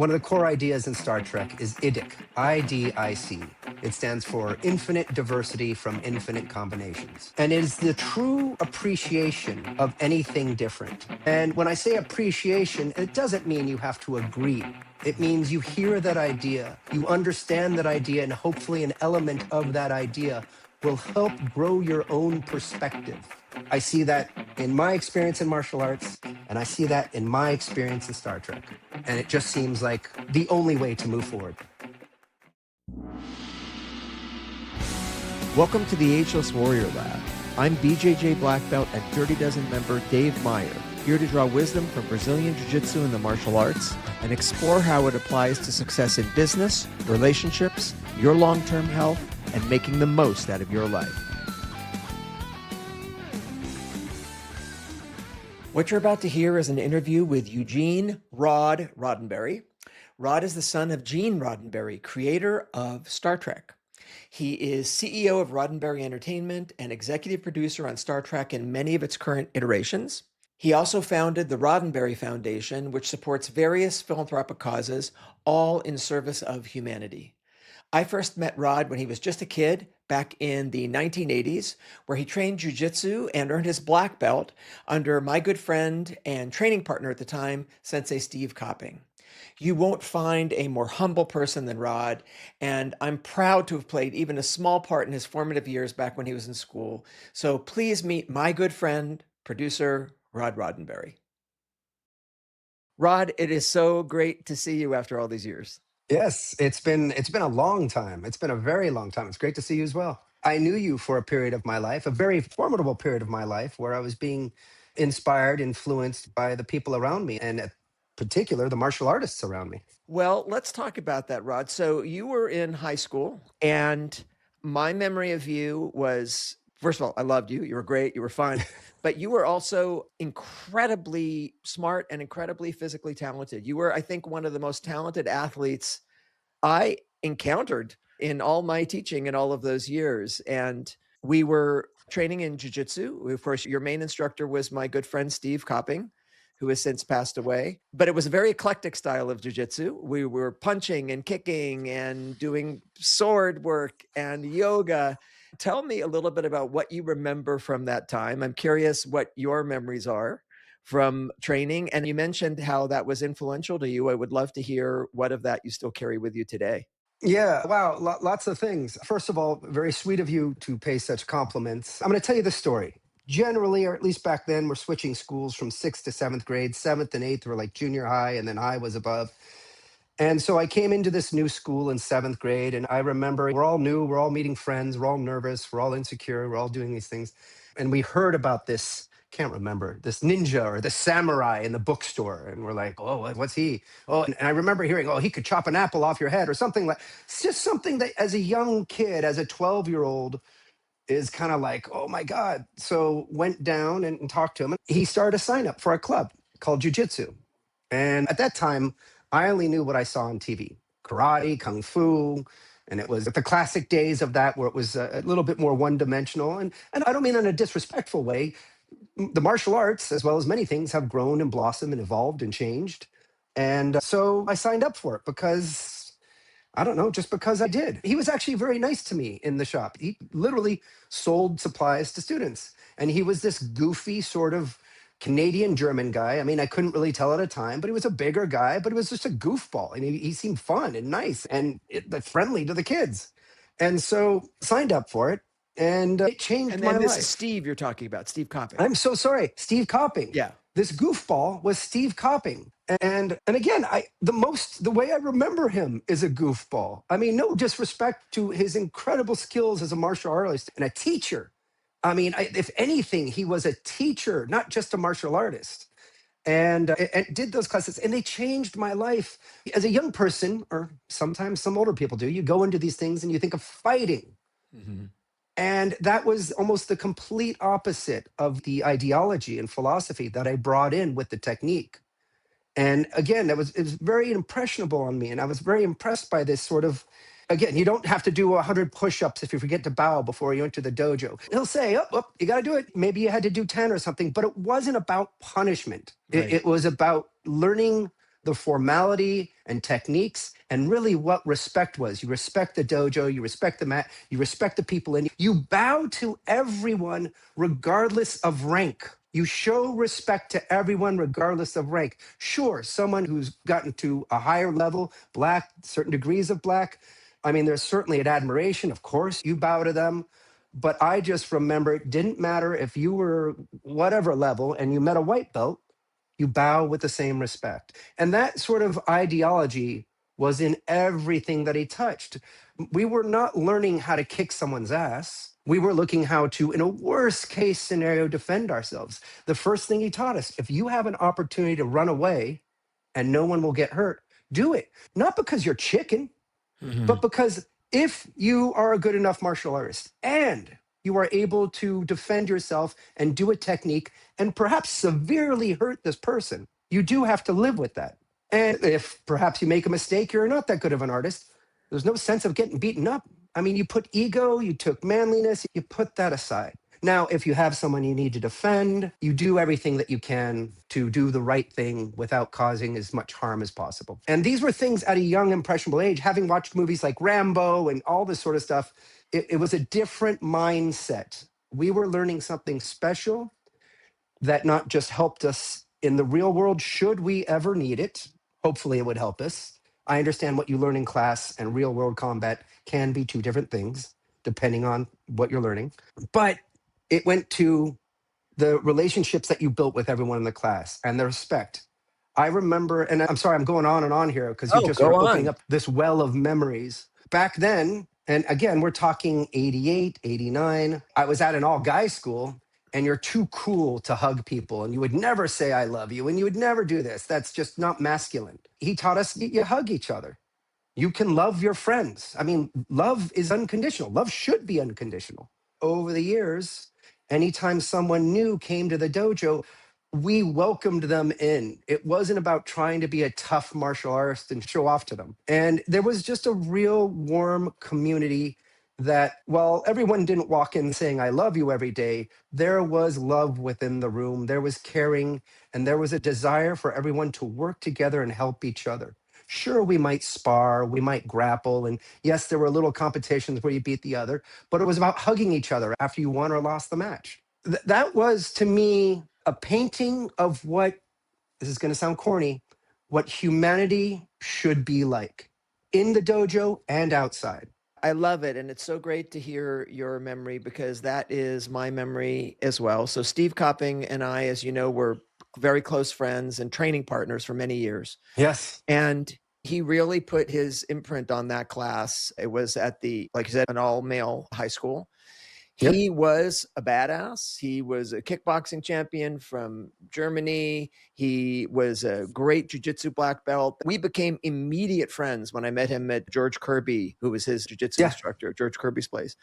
One of the core ideas in Star Trek is IDIC, I-D-I-C. It stands for Infinite Diversity from Infinite Combinations. And it is the true appreciation of anything different. And when I say appreciation, it doesn't mean you have to agree. It means you hear that idea, you understand that idea, and hopefully an element of that idea will help grow your own perspective. I see that in my experience in martial arts, and I see that in my experience in Star Trek. And it just seems like the only way to move forward. Welcome to the Ageless Warrior Lab. I'm BJJ Black Belt and Dirty Dozen member Dave Meyer, here to draw wisdom from Brazilian Jiu-Jitsu and the martial arts and explore how it applies to success in business, relationships, your long-term health, and making the most out of your life. What you're about to hear is an interview with Eugene Roddenberry. Rod is the son of Gene Roddenberry, creator of Star Trek. He is CEO of Roddenberry Entertainment and executive producer on Star Trek in many of its current iterations. He also founded the Roddenberry Foundation, which supports various philanthropic causes, all in service of humanity. I first met Rod when he was just a kid back in the 1980s, where he trained Jiu-Jitsu and earned his black belt under my good friend and training partner at the time, Sensei Steve Copping. You won't find a more humble person than Rod, and I'm proud to have played even a small part in his formative years back when he was in school. So please meet my good friend, producer, Rod Roddenberry. Rod, it is so great to see you after all these years. Yes, it's been a long time. It's been a very long time. It's great to see you as well. I knew you for a period of my life, a very formidable period of my life, where I was being inspired, influenced by the people around me, and in particular, the martial artists around me. Well, let's talk about that, Rod. So you were in high school, and my memory of you was, first of all, I loved you. You were great. You were fun. But you were also incredibly smart and incredibly physically talented. You were, I think, one of the most talented athletes I encountered in all my teaching in all of those years. And we were training in Jiu-Jitsu. Of course, your main instructor was my good friend, Steve Copping, who has since passed away. But it was a very eclectic style of Jiu-Jitsu. We were punching and kicking and doing sword work and yoga. Tell me a little bit about what you remember from that time. I'm curious what your memories are from training. And you mentioned how that was influential to you. I would love to hear what of that you still carry with you today. Yeah, wow, lots of things. First of all, very sweet of you to pay such compliments. I'm going to tell you the story. Generally, or at least back then, we're switching schools from 6th to 7th grade. 7th and 8th were like junior high, and then high was above. And so I came into this new school in 7th grade, and I remember we're all new, we're all meeting friends, we're all nervous, we're all insecure, we're all doing these things. And we heard about this, can't remember, this ninja or the samurai in the bookstore. And we're like, oh, what's he? Oh, and I remember hearing, oh, he could chop an apple off your head or something like, it's just something that as a young kid, as a 12-year-old, is kind of like, oh my God. So went down and talked to him. He started a sign up for a club called Jiu-Jitsu. And at that time, I only knew what I saw on TV, karate, kung fu. And it was the classic days of that where it was a little bit more one-dimensional. And I don't mean in a disrespectful way. The martial arts, as well as many things, have grown and blossomed and evolved and changed. And so I signed up for it because, I don't know, just because I did. He was actually very nice to me in the shop. He literally sold supplies to students. And he was this goofy sort of Canadian German guy. I mean, I couldn't really tell at a time, but he was a bigger guy, but he was just a goofball. And he seemed fun and nice and friendly to the kids. And so signed up for it. And it changed And my then this life. is Steve you're talking about, Steve Copping. I'm so sorry, Steve Copping. Yeah. This goofball was Steve Copping. And again, the way I remember him is a goofball. I mean, no disrespect to his incredible skills as a martial artist and a teacher. I mean, if anything, he was a teacher, not just a martial artist. And did those classes, and they changed my life. As a young person, or sometimes some older people do, you go into these things and you think of fighting. Mm-hmm. And that was almost the complete opposite of the ideology and philosophy that I brought in with the technique. And again, it was very impressionable on me. And I was very impressed by this sort of, again, you don't have to do 100 push-ups if you forget to bow before you enter the dojo. He'll say, oh, you got to do it. Maybe you had to do 10 or something, but it wasn't about punishment. Right. It was about learning the formality and techniques and really what respect was. You respect the dojo, you respect the mat, you respect the people in. You bow to everyone regardless of rank. You show respect to everyone regardless of rank. Sure, someone who's gotten to a higher level, black, certain degrees of black, I mean, there's certainly an admiration. Of course, you bow to them. But I just remember it didn't matter if you were whatever level and you met a white belt, you bow with the same respect. And that sort of ideology was in everything that he touched. We were not learning how to kick someone's ass. We were looking how to, in a worst case scenario, defend ourselves. The first thing he taught us, if you have an opportunity to run away and no one will get hurt, do it. Not because you're chicken, Mhm. but because if you are a good enough martial artist and you are able to defend yourself and do a technique and perhaps severely hurt this person, you do have to live with that. And if perhaps you make a mistake, you're not that good of an artist, there's no sense of getting beaten up. I mean, you put ego, you took manliness, you put that aside. Now, if you have someone you need to defend, you do everything that you can to do the right thing without causing as much harm as possible. And these were things at a young, impressionable age. Having watched movies like Rambo and all this sort of stuff, it was a different mindset. We were learning something special that not just helped us in the real world, should we ever need it. Hopefully, it would help us. I understand what you learn in class and real world combat can be two different things, depending on what you're learning. But it went to the relationships that you built with everyone in the class and the respect. I remember, and I'm sorry, I'm going on and on here because you Oh, just go are opening on. up this well of memories. Back then, and again, we're talking 88, 89. I was at an all guys school, and you're too cool to hug people, and you would never say, I love you, and you would never do this. That's just not masculine. He taught us you hug each other. You can love your friends. I mean, love is unconditional. Love should be unconditional. Over the years, anytime someone new came to the dojo, we welcomed them in. It wasn't about trying to be a tough martial artist and show off to them. And there was just a real warm community that, while everyone didn't walk in saying, I love you every day, there was love within the room. There was caring, and there was a desire for everyone to work together and help each other. Sure, we might spar, we might grapple, and yes, there were little competitions where you beat the other, but it was about hugging each other after you won or lost the match. That was, to me, a painting of what, this is going to sound corny, what humanity should be like in the dojo and outside. I love it. And it's so great to hear your memory because that is my memory as well. So, Steve Copping and I, as you know, were very close friends and training partners for many years. Yes. And he really put his imprint on that class. It was at the, like you said, an all male high school. Yep. He was a badass. He was a kickboxing champion from Germany. He was a great jiu-jitsu black belt. We became immediate friends when I met him at George Kirby, who was his jiu-jitsu Yeah. instructor at George Kirby's place.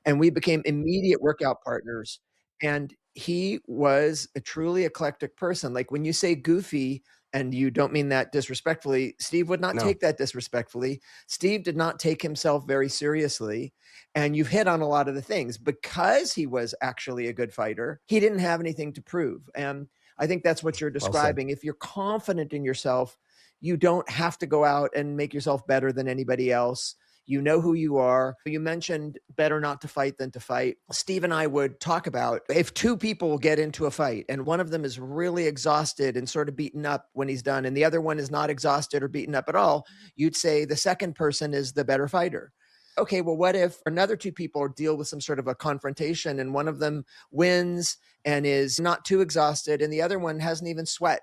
And we became immediate workout partners. And he was a truly eclectic person. Like when you say goofy, and you don't mean that disrespectfully, Steve would not No. take that disrespectfully. Steve did not take himself very seriously. And you've hit on a lot of the things. Because he was actually a good fighter, he didn't have anything to prove. And I think that's what you're Well said. describing. If you're confident in yourself, you don't have to go out and make yourself better than anybody else. You know who you are. You mentioned better not to fight than to fight. Steve and I would talk about if two people get into a fight and one of them is really exhausted and sort of beaten up when he's done, and the other one is not exhausted or beaten up at all, you'd say the second person is the better fighter. Okay, well, what if another two people deal with some sort of a confrontation and one of them wins and is not too exhausted and the other one hasn't even sweat?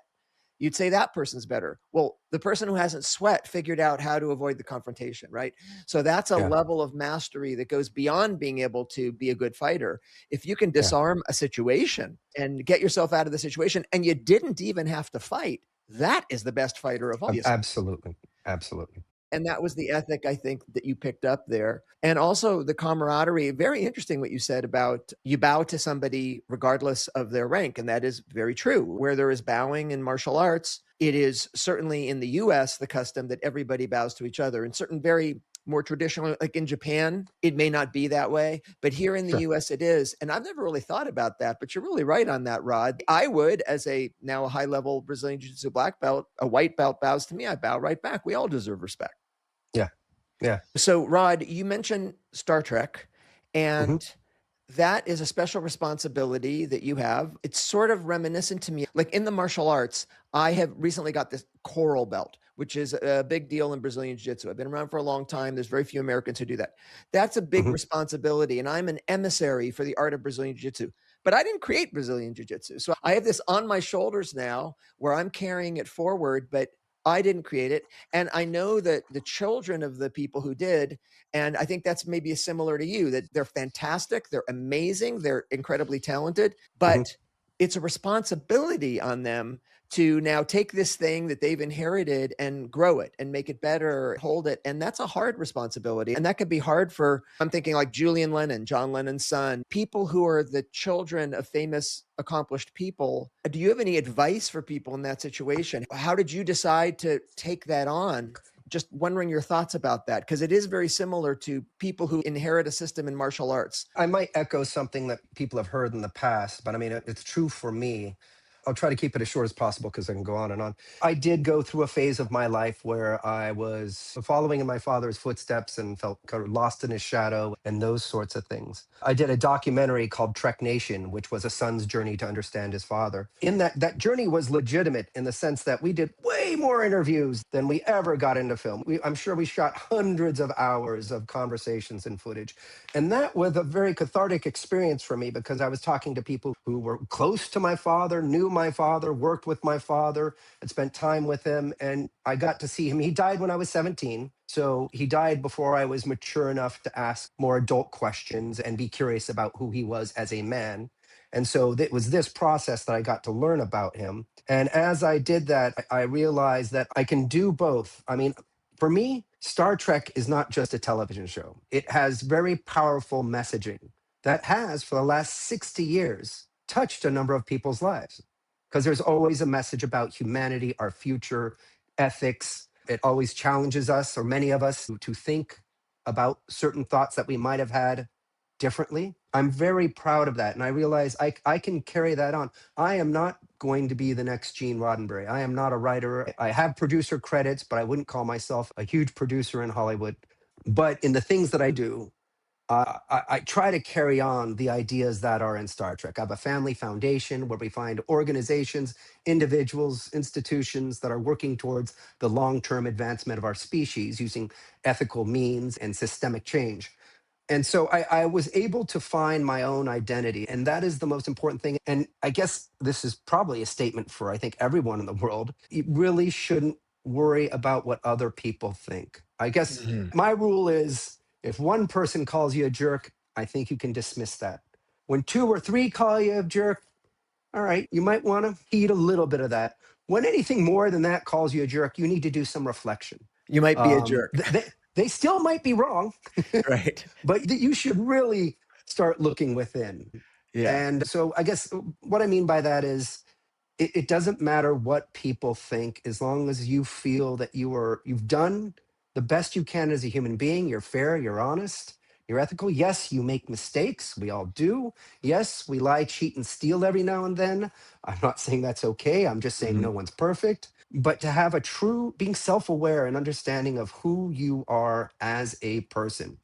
You'd say that person's better. Well, the person who hasn't sweat figured out how to avoid the confrontation, right? So that's a Yeah. level of mastery that goes beyond being able to be a good fighter. If you can Yeah. disarm a situation and get yourself out of the situation and you didn't even have to fight, that is the best fighter of all. Absolutely. Absolutely. And that was the ethic, I think, that you picked up there. And also the camaraderie. Very interesting what you said about you bow to somebody regardless of their rank. And that is very true. Where there is bowing in martial arts, it is certainly in the US the custom that everybody bows to each other. In certain very more traditionally, like in Japan, it may not be that way, but here in the Sure. US it is. And I've never really thought about that, but you're really right on that, Rod. I would, as a now a high level Brazilian Jiu Jitsu black belt, a white belt bows to me, I bow right back. We all deserve respect. Yeah. Yeah. So, Rod, you mentioned Star Trek, Hmm. and that is a special responsibility that you have. It's sort of reminiscent to me. Like in the martial arts, I have recently got this coral belt, which is a big deal in Brazilian Jiu-Jitsu. I've been around for a long time. There's very few Americans who do that. That's a big Hmm. responsibility, and I'm an emissary for the art of Brazilian Jiu-Jitsu. But I didn't create Brazilian Jiu-Jitsu. So I have this on my shoulders now where I'm carrying it forward, but I didn't create it. And I know that the children of the people who did, and I think that's maybe similar to you, that they're fantastic, they're amazing, they're incredibly talented, Hmm. but it's a responsibility on them to now take this thing that they've inherited and grow it and make it better, hold it. And that's a hard responsibility. And that could be hard for, I'm thinking like Julian Lennon, John Lennon's son, people who are the children of famous, accomplished people. Do you have any advice for people in that situation? How did you decide to take that on? Just wondering your thoughts about that, because it is very similar to people who inherit a system in martial arts. I might echo something that people have heard in the past, but I mean, it's true for me. I'll try to keep it as short as possible because I can go on and on. I did go through a phase of my life where I was following in my father's footsteps and felt kind of lost in his shadow and those sorts of things. I did a documentary called Trek Nation, which was a son's journey to understand his father. In that journey was legitimate in the sense that we did way more interviews than we ever got into film. I'm sure we shot hundreds of hours of conversations and footage. And that was a very cathartic experience for me because I was talking to people who were close to my father, knew my father, worked with my father, and spent time with him. And I got to see him. He died when I was 17. So he died before I was mature enough to ask more adult questions and be curious about who he was as a man. And so it was this process that I got to learn about him. And as I did that, I realized that I can do both. I mean, for me, Star Trek is not just a television show. It has very powerful messaging that has, for the last 60 years, touched a number of people's lives. Because there's always a message about humanity, our future, ethics. It always challenges us, or many of us, to think about certain thoughts that we might have had differently. I'm very proud of that. And I realize I can carry that on. I am not going to be the next Gene Roddenberry. I am not a writer. I have producer credits, but I wouldn't call myself a huge producer in Hollywood. But in the things that I do, I try to carry on the ideas that are in Star Trek. I have a family foundation where we find organizations, individuals, institutions that are working towards the long term advancement of our species using ethical means and systemic change. And so I was able to find my own identity, and that is the most important thing. And I guess this is probably a statement for, I think, everyone in the world. You really shouldn't worry about what other people think. I guess Mhm. my rule is if one person calls you a jerk, I think you can dismiss that. When two or three call you a jerk, all right, you might want to heed a little bit of that. When anything more than that calls you a jerk, you need to do some reflection. You might be a Um, jerk. th- they, they still might be wrong, Right. but you should really start looking within. Yeah. And so I guess what I mean by that is it doesn't matter what people think as long as you feel that you've done the best you can as a human being. You're fair, you're honest, you're ethical. Yes, you make mistakes, we all do. Yes, we lie, cheat, and steal every now and then. I'm not saying that's okay, I'm just saying Mhm. no one's perfect. But to have a true being self-aware and understanding of who you are as a person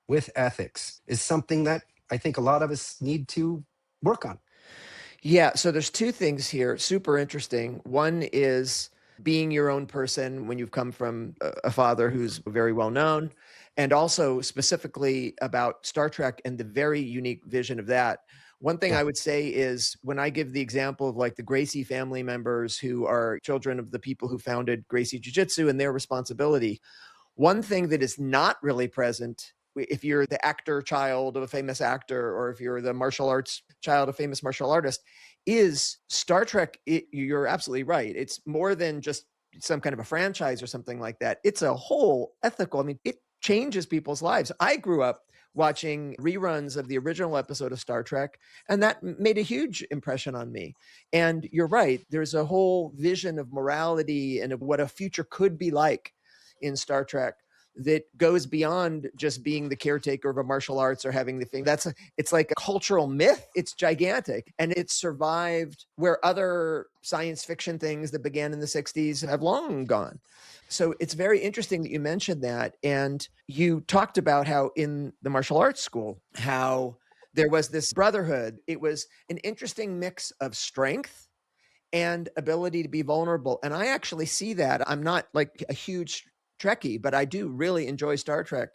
with ethics is something that I think a lot of us need to work on. Yeah, so there's two things here, super interesting. One is being your own person when you've come from a father who's very well known, and also specifically about Star Trek and the very unique vision of that. One thing Yeah. I would say is when I give the example of like the Gracie family members who are children of the people who founded Gracie Jiu-Jitsu and their responsibility, one thing that is not really present, if you're the actor child of a famous actor, or if you're the martial arts child of a famous martial artist, is Star Trek. You're absolutely right. It's more than just some kind of a franchise or something like that. It's a whole ethical, I mean, it changes people's lives. I grew up watching reruns of the original episode of Star Trek, and that made a huge impression on me. And you're right, there's a whole vision of morality and of what a future could be like in Star Trek. that goes beyond just being the caretaker of a martial arts or having the thing. It's like a cultural myth. It's gigantic. And it survived where other science fiction things that began in the 60s have long gone. So it's very interesting that you mentioned that. And you talked about how in the martial arts school, how there was this brotherhood. It was an interesting mix of strength and ability to be vulnerable. And I actually see that. I'm not like a huge Trekkie, but I do really enjoy Star Trek.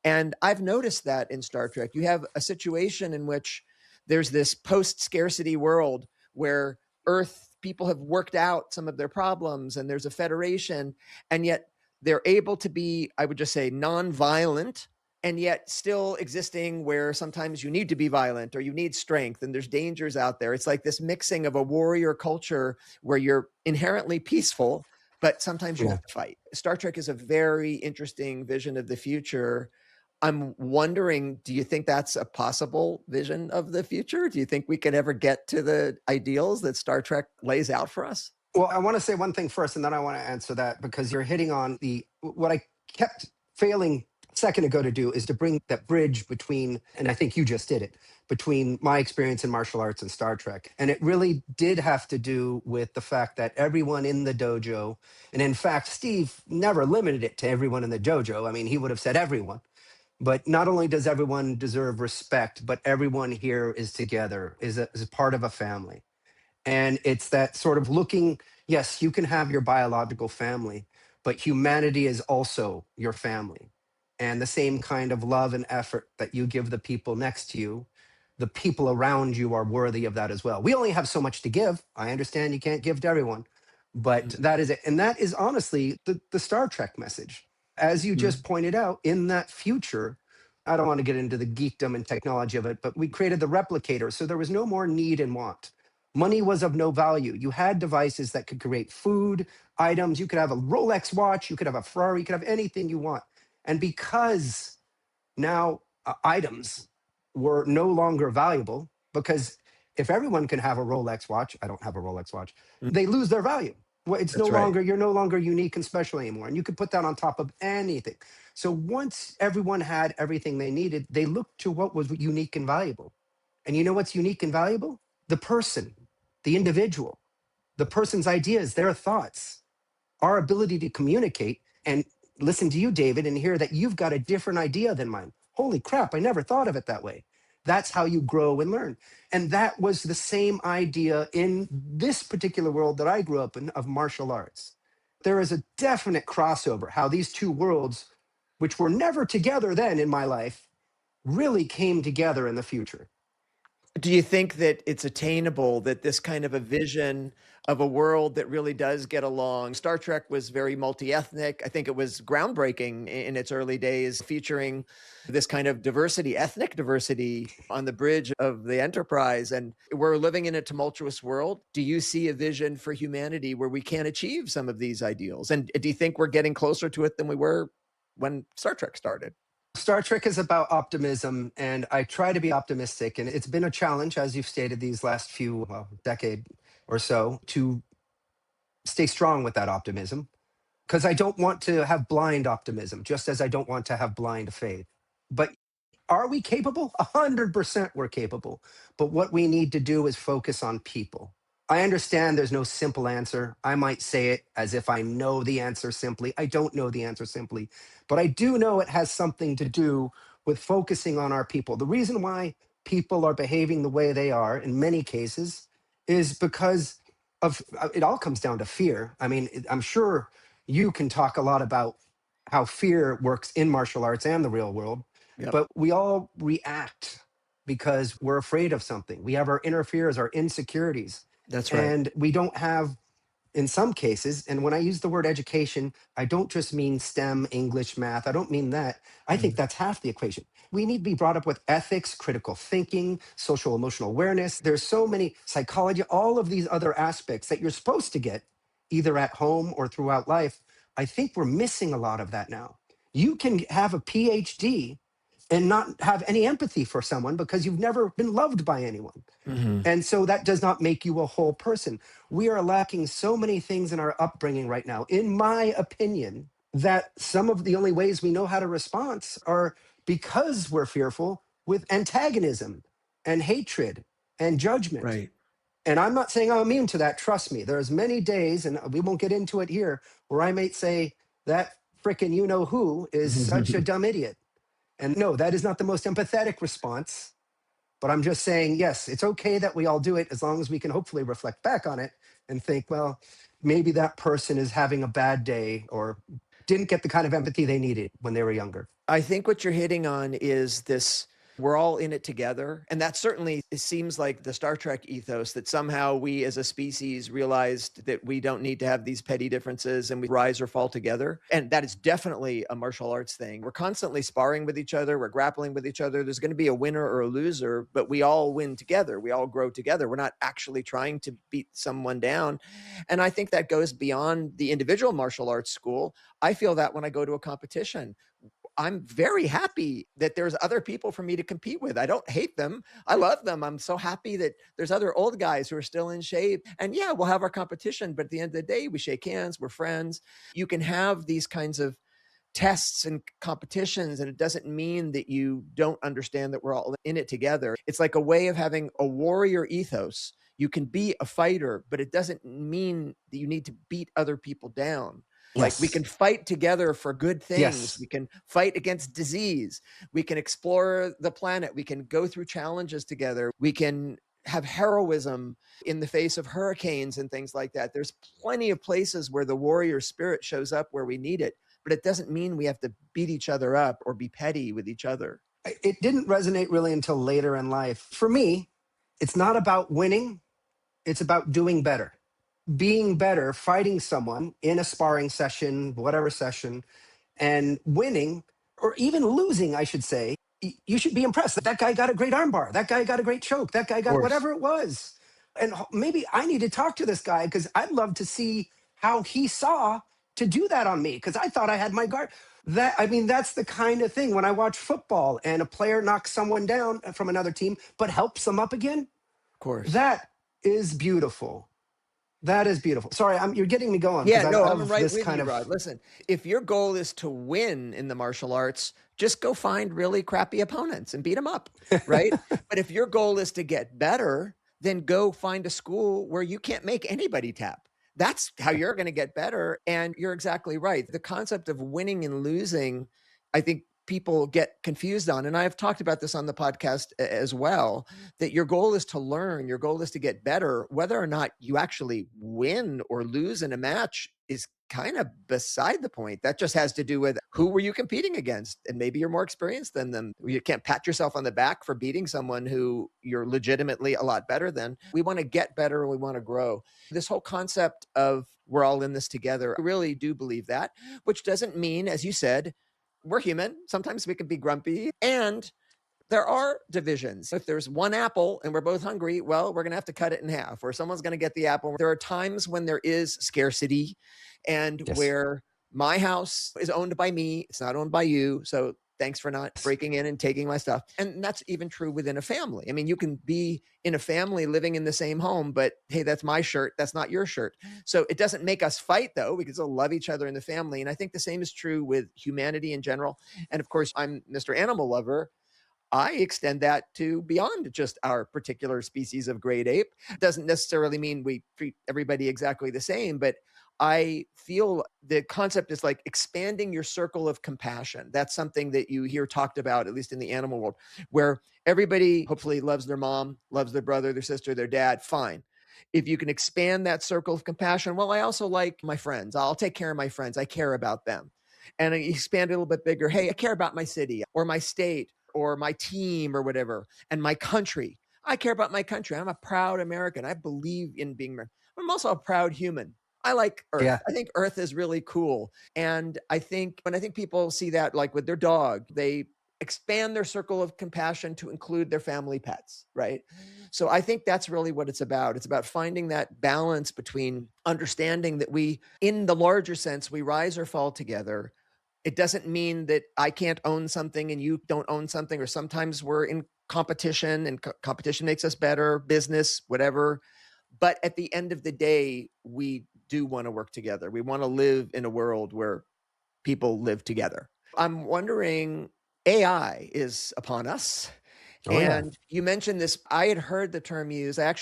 And I've noticed that in Star Trek, you have a situation in which there's this post-scarcity world where Earth people have worked out some of their problems and there's a federation, and yet they're able to be, I would just say, non-violent, and yet still existing where sometimes you need to be violent or you need strength and there's dangers out there. It's like this mixing of a warrior culture where you're inherently peaceful, but sometimes you Yeah. have to fight. Star Trek is a very interesting vision of the future. I'm wondering, do you think that's a possible vision of the future? Do you think we could ever get to the ideals that Star Trek lays out for us? Well, I want to say one thing first, and then I want to answer that because you're hitting on the what I kept failing a second ago to do is to bring that bridge between, and I think you just did it, between my experience in martial arts and Star Trek. And it really did have to do with the fact that everyone in the dojo, and in fact, Steve never limited it to everyone in the dojo. I mean, he would have said everyone. But not only does everyone deserve respect, but everyone here is together, is a part of a family. And it's that sort of looking, yes, you can have your biological family, but humanity is also your family. And the same kind of love and effort that you give the people next to you, the people around you are worthy of that as well. We only have so much to give. I understand you can't give to everyone, but Mhm. that is it. And that is honestly the Star Trek message. As you just Mhm. pointed out, in that future, I don't want to get into the geekdom and technology of it, but we created the replicator. So there was no more need and want. Money was of no value. You had devices that could create food, items. You could have a Rolex watch, you could have a Ferrari, you could have anything you want. And because now items were no longer valuable, because if everyone can have a Rolex watch, I don't have a Rolex watch, Mm. they lose their value. Well, it's no That's right. longer, you're no longer unique and special anymore. And you could put that on top of anything. So once everyone had everything they needed, they looked to what was unique and valuable. And you know what's unique and valuable? The person, the individual, the person's ideas, their thoughts, our ability to communicate and listen to you, David, and hear that you've got a different idea than mine. Holy crap, I never thought of it that way. That's how you grow and learn. And that was the same idea in this particular world that I grew up in of martial arts. There is a definite crossover, how these two worlds, which were never together then in my life, really came together in the future. Do you think that it's attainable, that this kind of a vision of a world that really does get along? Star Trek was very multi-ethnic. I think it was groundbreaking in its early days, featuring this kind of diversity, ethnic diversity on the bridge of the Enterprise. And we're living in a tumultuous world. Do you see a vision for humanity where we can achieve some of these ideals? And do you think we're getting closer to it than we were when Star Trek started? Star Trek is about optimism, and I try to be optimistic. And it's been a challenge, as you've stated, these last few decade or so, to stay strong with that optimism because I don't want to have blind optimism, just as I don't want to have blind faith. But are we capable? 100% we're capable. But what we need to do is focus on people. I understand there's no simple answer. I might say it as if I know the answer simply. I don't know the answer simply, but I do know it has something to do with focusing on our people. The reason why people are behaving the way they are in many cases is because of it all comes down to fear. I mean, I'm sure you can talk a lot about how fear works in martial arts and the real world, Yep, but we all react because we're afraid of something. We have our inner fears, our insecurities, that's right. and we don't have, in some cases, and when I use the word education, I don't just mean STEM, English, math. I don't mean that. I think Mhm. that's half the equation. We need to be brought up with ethics, critical thinking, social emotional awareness. There's so many psychology, all of these other aspects that you're supposed to get either at home or throughout life. I think we're missing a lot of that now. You can have a PhD and not have any empathy for someone because you've never been loved by anyone. Mhm. And so that does not make you a whole person. We are lacking so many things in our upbringing right now, in my opinion, that some of the only ways we know how to respond are because we're fearful with antagonism and hatred and judgment. Right. And I'm not saying I'm immune to that. Trust me, there's many days, and we won't get into it here, where I might say that frickin' you know who is such a dumb idiot. And no, that is not the most empathetic response. But I'm just saying, yes, it's okay that we all do it as long as we can hopefully reflect back on it and think, well, maybe that person is having a bad day or didn't get the kind of empathy they needed when they were younger. I think what you're hitting on is this, we're all in it together. And that certainly it seems like the Star Trek ethos that somehow we as a species realized that we don't need to have these petty differences and we rise or fall together. And that is definitely a martial arts thing. We're constantly sparring with each other, we're grappling with each other. There's going to be a winner or a loser, but we all win together. We all grow together. We're not actually trying to beat someone down. And I think that goes beyond the individual martial arts school. I feel that when I go to a competition. I'm very happy that there's other people for me to compete with. I don't hate them. I love them. I'm so happy that there's other old guys who are still in shape. And yeah, we'll have our competition, but at the end of the day, we shake hands, we're friends. You can have these kinds of tests and competitions, and it doesn't mean that you don't understand that we're all in it together. It's like a way of having a warrior ethos. You can be a fighter, but it doesn't mean that you need to beat other people down. Like we Yes. can fight together for good things. Yes. We can fight against disease. We can explore the planet. We can go through challenges together. We can have heroism in the face of hurricanes and things like that. There's plenty of places where the warrior spirit shows up where we need it, but it doesn't mean we have to beat each other up or be petty with each other. It didn't resonate really until later in life. For me, it's not about winning, it's about doing better. Being better, fighting someone in a sparring session, whatever session, and winning, or even losing, I should say, you should be impressed. That guy got a great armbar. That guy got a great choke. That guy Of got course. whatever it was. And maybe I need to talk to this guy because I'd love to see how he saw to do that on me because I thought I had my guard. That I mean, that's the kind of thing when I watch football and a player knocks someone down from another team, but helps them up again. Of course. That is beautiful. That is beautiful. Sorry, you're getting me going because Yeah, I no, I'm love right this with kind you, of. Rod. Listen, if your goal is to win in the martial arts, just go find really crappy opponents and beat them up, right? But if your goal is to get better, then go find a school where you can't make anybody tap. That's how you're going to get better. And you're exactly right. The concept of winning and losing, I think people get confused on. And I've talked about this on the podcast as well, that your goal is to learn, your goal is to get better. Whether or not you actually win or lose in a match is kind of beside the point. That just has to do with who were you competing against, and maybe you're more experienced than them. You can't pat yourself on the back for beating someone who you're legitimately a lot better than. We want to get better and we want to grow. This whole concept of we're all in this together, I really do believe that, which doesn't mean, as you said, we're human. Sometimes we can be grumpy, and there are divisions. If there's one apple and we're both hungry, well, we're going to have to cut it in half, or someone's going to get the apple. There are times when there is scarcity and Yes. where my house is owned by me, it's not owned by you. So thanks for not breaking in and taking my stuff. And that's even true within a family. I mean, you can be in a family living in the same home, but hey, that's my shirt. That's not your shirt. So it doesn't make us fight, though. We can still love each other in the family. And I think the same is true with humanity in general. And of course, I'm Mr. Animal Lover. I extend that to beyond just our particular species of great ape. Doesn't necessarily mean we treat everybody exactly the same, but I feel the concept is like expanding your circle of compassion. That's something that you hear talked about, at least in the animal world, where everybody hopefully loves their mom, loves their brother, their sister, their dad. Fine. If you can expand that circle of compassion, well, I also like my friends. I'll take care of my friends. I care about them. And I expand it a little bit bigger. Hey, I care about my city or my state or my team or whatever, and my country. I care about my country. I'm a proud American. I believe in being, I'm also a proud human. I like Earth. Yeah. I think Earth is really cool. And I think when I think people see that, like with their dog, they expand their circle of compassion to include their family pets, right? So I think that's really what it's about. It's about finding that balance between understanding that we, in the larger sense, we rise or fall together. It doesn't mean that I can't own something and you don't own something, or sometimes we're in competition and competition makes us better, business, whatever. But at the end of the day, we do want to work together. We want to live in a world where people live together. I'm wondering, AI is upon us. Oh yeah. And you mentioned this. I had heard the term used. I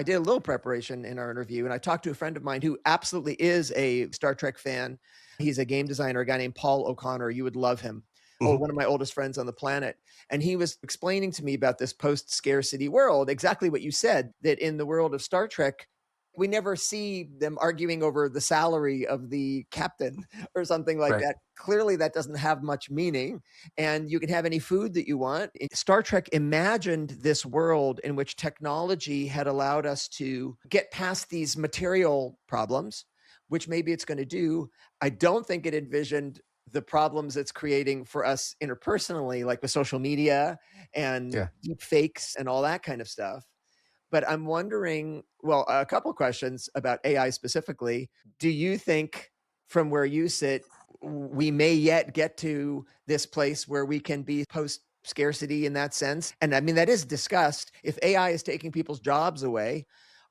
did a little preparation in our interview, and I talked to a friend of mine who absolutely is a Star Trek fan. He's a game designer, a guy named Paul O'Connor. You would love him. Oh, Mhm. one of my oldest friends on the planet. And he was explaining to me about this post-scarcity world, exactly what you said, that in the world of Star Trek, we never see them arguing over the salary of the captain or something like Right. that. Clearly, that doesn't have much meaning, and you can have any food that you want. Star Trek imagined this world in which technology had allowed us to get past these material problems, which maybe it's going to do. I don't think it envisioned the problems it's creating for us interpersonally, like with social media and Yeah. deep fakes and all that kind of stuff. But I'm wondering, well, a couple questions about AI specifically. Do you think from where you sit, we may yet get to this place where we can be post scarcity in that sense? And I mean, that is discussed. If AI is taking people's jobs away,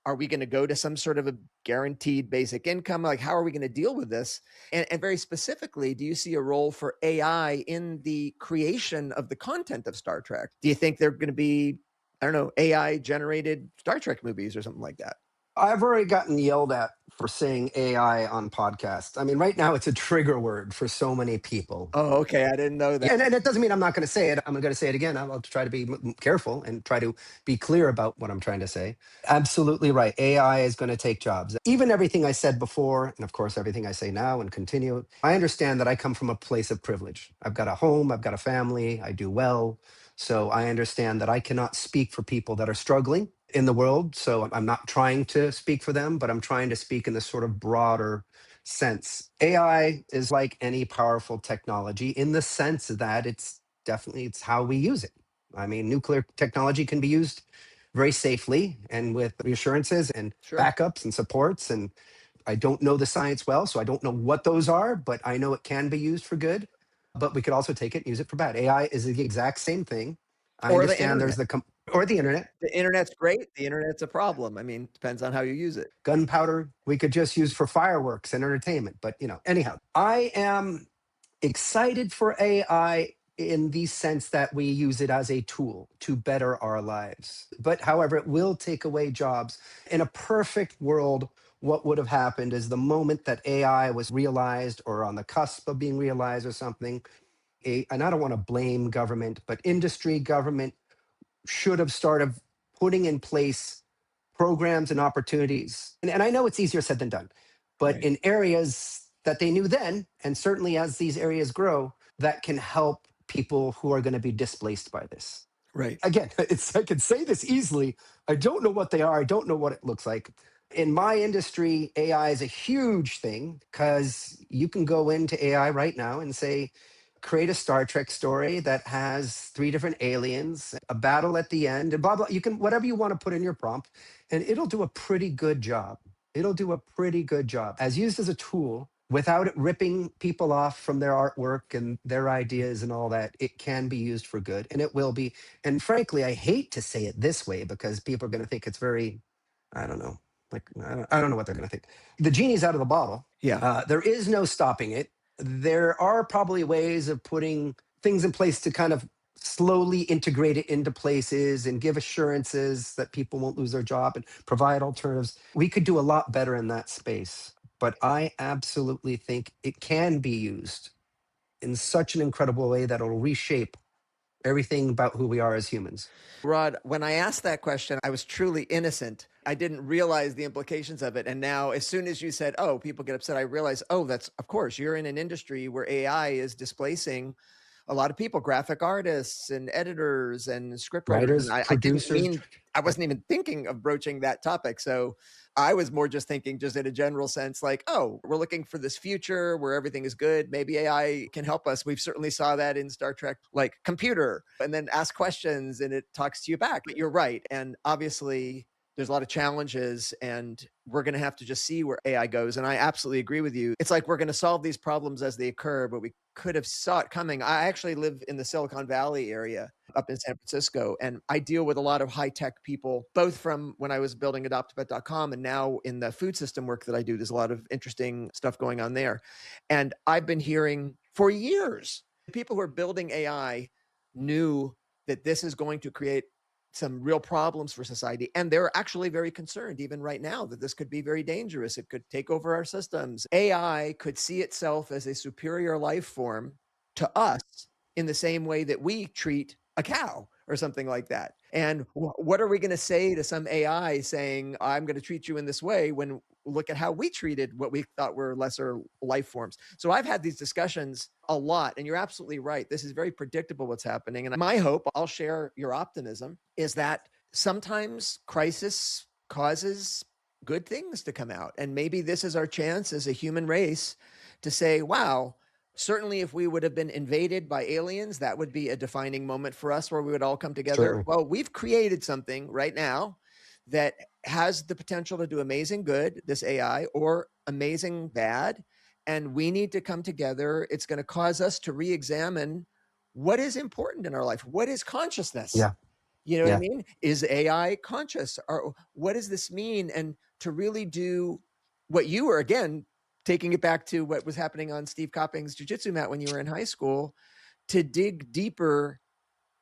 are we going to go to some sort of a guaranteed basic income? Like, how are we going to deal with this? And very specifically, do you see a role for AI in the creation of the content of Star Trek? Do you think they're going to be, I don't know, AI generated Star Trek movies or something like that? I've already gotten yelled at for saying AI on podcasts. I mean, right now it's a trigger word for so many people. Oh, okay. I didn't know that. And it doesn't mean I'm not going to say it. I'm going to say it again. I'll try to be careful and try to be clear about what I'm trying to say. Absolutely right. AI is going to take jobs. Even everything I said before, and of course, everything I say now and continue, I understand that I come from a place of privilege. I've got a home, I've got a family, I do well. So I understand that I cannot speak for people that are struggling in the world. So I'm not trying to speak for them, but I'm trying to speak in this sort of broader sense. AI is like any powerful technology in the sense that it's how we use it. I mean, nuclear technology can be used very safely and with reassurances and Sure. backups and supports. And I don't know the science well, so I don't know what those are, but I know it can be used for good. But we could also take it and use it for bad. AI is the exact same thing. I Or the understand internet. or the internet, The internet's great. The internet's a problem. I mean, depends on how you use it. gunpowder, we could just use for fireworks and entertainment. But, anyhow, I am excited for AI in the sense that we use it as a tool to better our lives. But however, it will take away jobs. In a perfect world, what would have happened is the moment that AI was realized or on the cusp of being realized or something, and I don't want to blame government, but industry, government should have started putting in place programs and opportunities. And I know it's easier said than done, but Right. in areas that they knew then, and certainly as these areas grow, that can help people who are going to be displaced by this. Right. Again, I can say this easily. I don't know what they are. I don't know what it looks like. In my industry, AI is a huge thing because you can go into AI right now and say, create a Star Trek story that has three different aliens, a battle at the end, and blah, blah. You can, whatever you want to put in your prompt, and it'll do a pretty good job. It'll do a pretty good job as used as a tool without it ripping people off from their artwork and their ideas and all that. It can be used for good, and it will be. And frankly, I hate to say it this way because people are going to think it's very, I don't know, like, I don't know what they're going to think. The genie's out of the bottle. Yeah. There is no stopping it. There are probably ways of putting things in place to kind of slowly integrate it into places and give assurances that people won't lose their job and provide alternatives. We could do a lot better in that space. But I absolutely think it can be used in such an incredible way that it'll reshape everything about who we are as humans. Rod, when I asked that question, I was truly innocent. I didn't realize the implications of it. And now, as soon as you said, oh, people get upset, I realized, oh, that's, of course, you're in an industry where AI is displacing a lot of people, graphic artists and editors and script writers. And Writers, I didn't producers, mean, I wasn't even thinking of broaching that topic. So I was more just thinking, just in a general sense, like, oh, we're looking for this future where everything is good. Maybe AI can help us. We've certainly saw that in Star Trek, like computer, and then ask questions and it talks to you back. But you're right. And obviously, there's a lot of challenges, and we're going to have to just see where AI goes. And I absolutely agree with you. It's like we're going to solve these problems as they occur, but we could have saw it coming. I actually live in the Silicon Valley area up in San Francisco, and I deal with a lot of high tech people, both from when I was building adoptapet.com and now in the food system work that I do. There's a lot of interesting stuff going on there. And I've been hearing for years, people who are building AI knew that this is going to create some real problems for society. And they're actually very concerned, even right now, that this could be very dangerous. It could take over our systems. AI could see itself as a superior life form to us in the same way that we treat a cow or something like that. And what are we going to say to some AI saying, I'm going to treat you in this way, when look at how we treated what we thought were lesser life forms? So I've had these discussions a lot, and you're absolutely right. This is very predictable what's happening. And my hope, I'll share your optimism, is that sometimes crisis causes good things to come out. And maybe this is our chance as a human race to say, wow, certainly if we would have been invaded by aliens, that would be a defining moment for us where we would all come together. Certainly. Well, we've created something right now that has the potential to do amazing good, this AI, or amazing bad. And we need to come together. It's going to cause us to re-examine what is important in our life. What is consciousness? Yeah. You know what I Yeah. mean? Is AI conscious? Or what does this mean? And to really do what you were, again, taking it back to what was happening on Steve Copping's jiu-jitsu mat when you were in high school, to dig deeper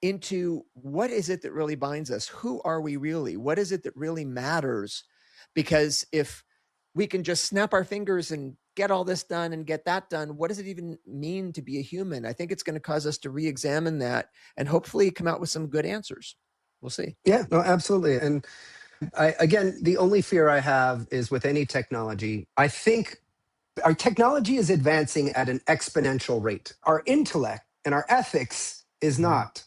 into what is it that really binds us? Who are we really? What is it that really matters? Because if we can just snap our fingers and get all this done and get that done, what does it even mean to be a human? I think it's going to cause us to re-examine that and hopefully come out with some good answers. We'll see. Yeah, no, absolutely. And again, the only fear I have is with any technology, I think our technology is advancing at an exponential rate. Our intellect and our ethics is not.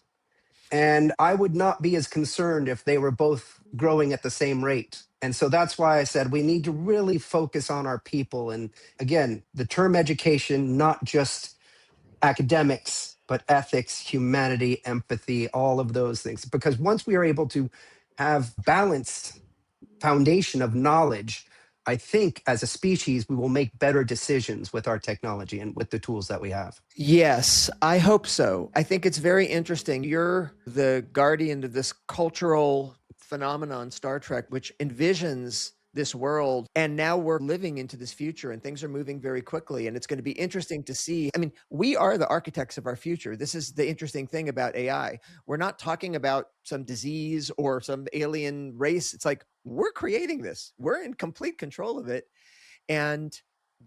And I would not be as concerned if they were both growing at the same rate. And so that's why I said we need to really focus on our people. And again, the term education, not just academics, but ethics, humanity, empathy, all of those things. Because once we are able to have balanced foundation of knowledge, I think as a species, we will make better decisions with our technology and with the tools that we have. Yes, I hope so. I think it's very interesting. You're the guardian of this cultural phenomenon, Star Trek, which envisions this world. And now we're living into this future and things are moving very quickly. And it's going to be interesting to see. I mean, we are the architects of our future. This is the interesting thing about AI. We're not talking about some disease or some alien race. It's like we're creating this, we're in complete control of it. And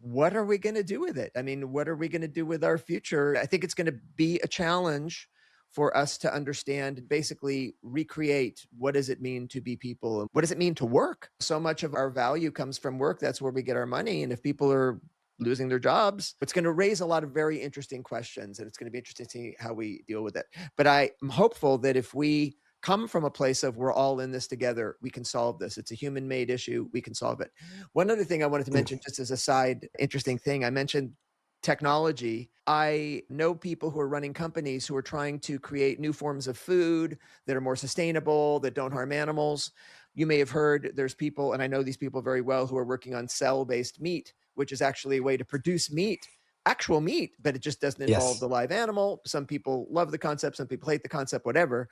what are we going to do with it? I mean, what are we going to do with our future? I think it's going to be a challenge for us to understand, basically recreate, what does it mean to be people? And what does it mean to work? So much of our value comes from work. That's where we get our money. And if people are losing their jobs, it's going to raise a lot of very interesting questions. And it's going to be interesting to see how we deal with it. But I'm hopeful that if we come from a place of we're all in this together, we can solve this. It's a human-made issue. We can solve it. One other thing I wanted to mention, just as a side interesting thing, I mentioned technology. I know people who are running companies who are trying to create new forms of food that are more sustainable, that don't harm animals. You may have heard there's people, and I know these people very well, who are working on cell-based meat, which is actually a way to produce meat, actual meat, but it just doesn't involve Yes. the live animal. Some people love the concept, some people hate the concept, whatever,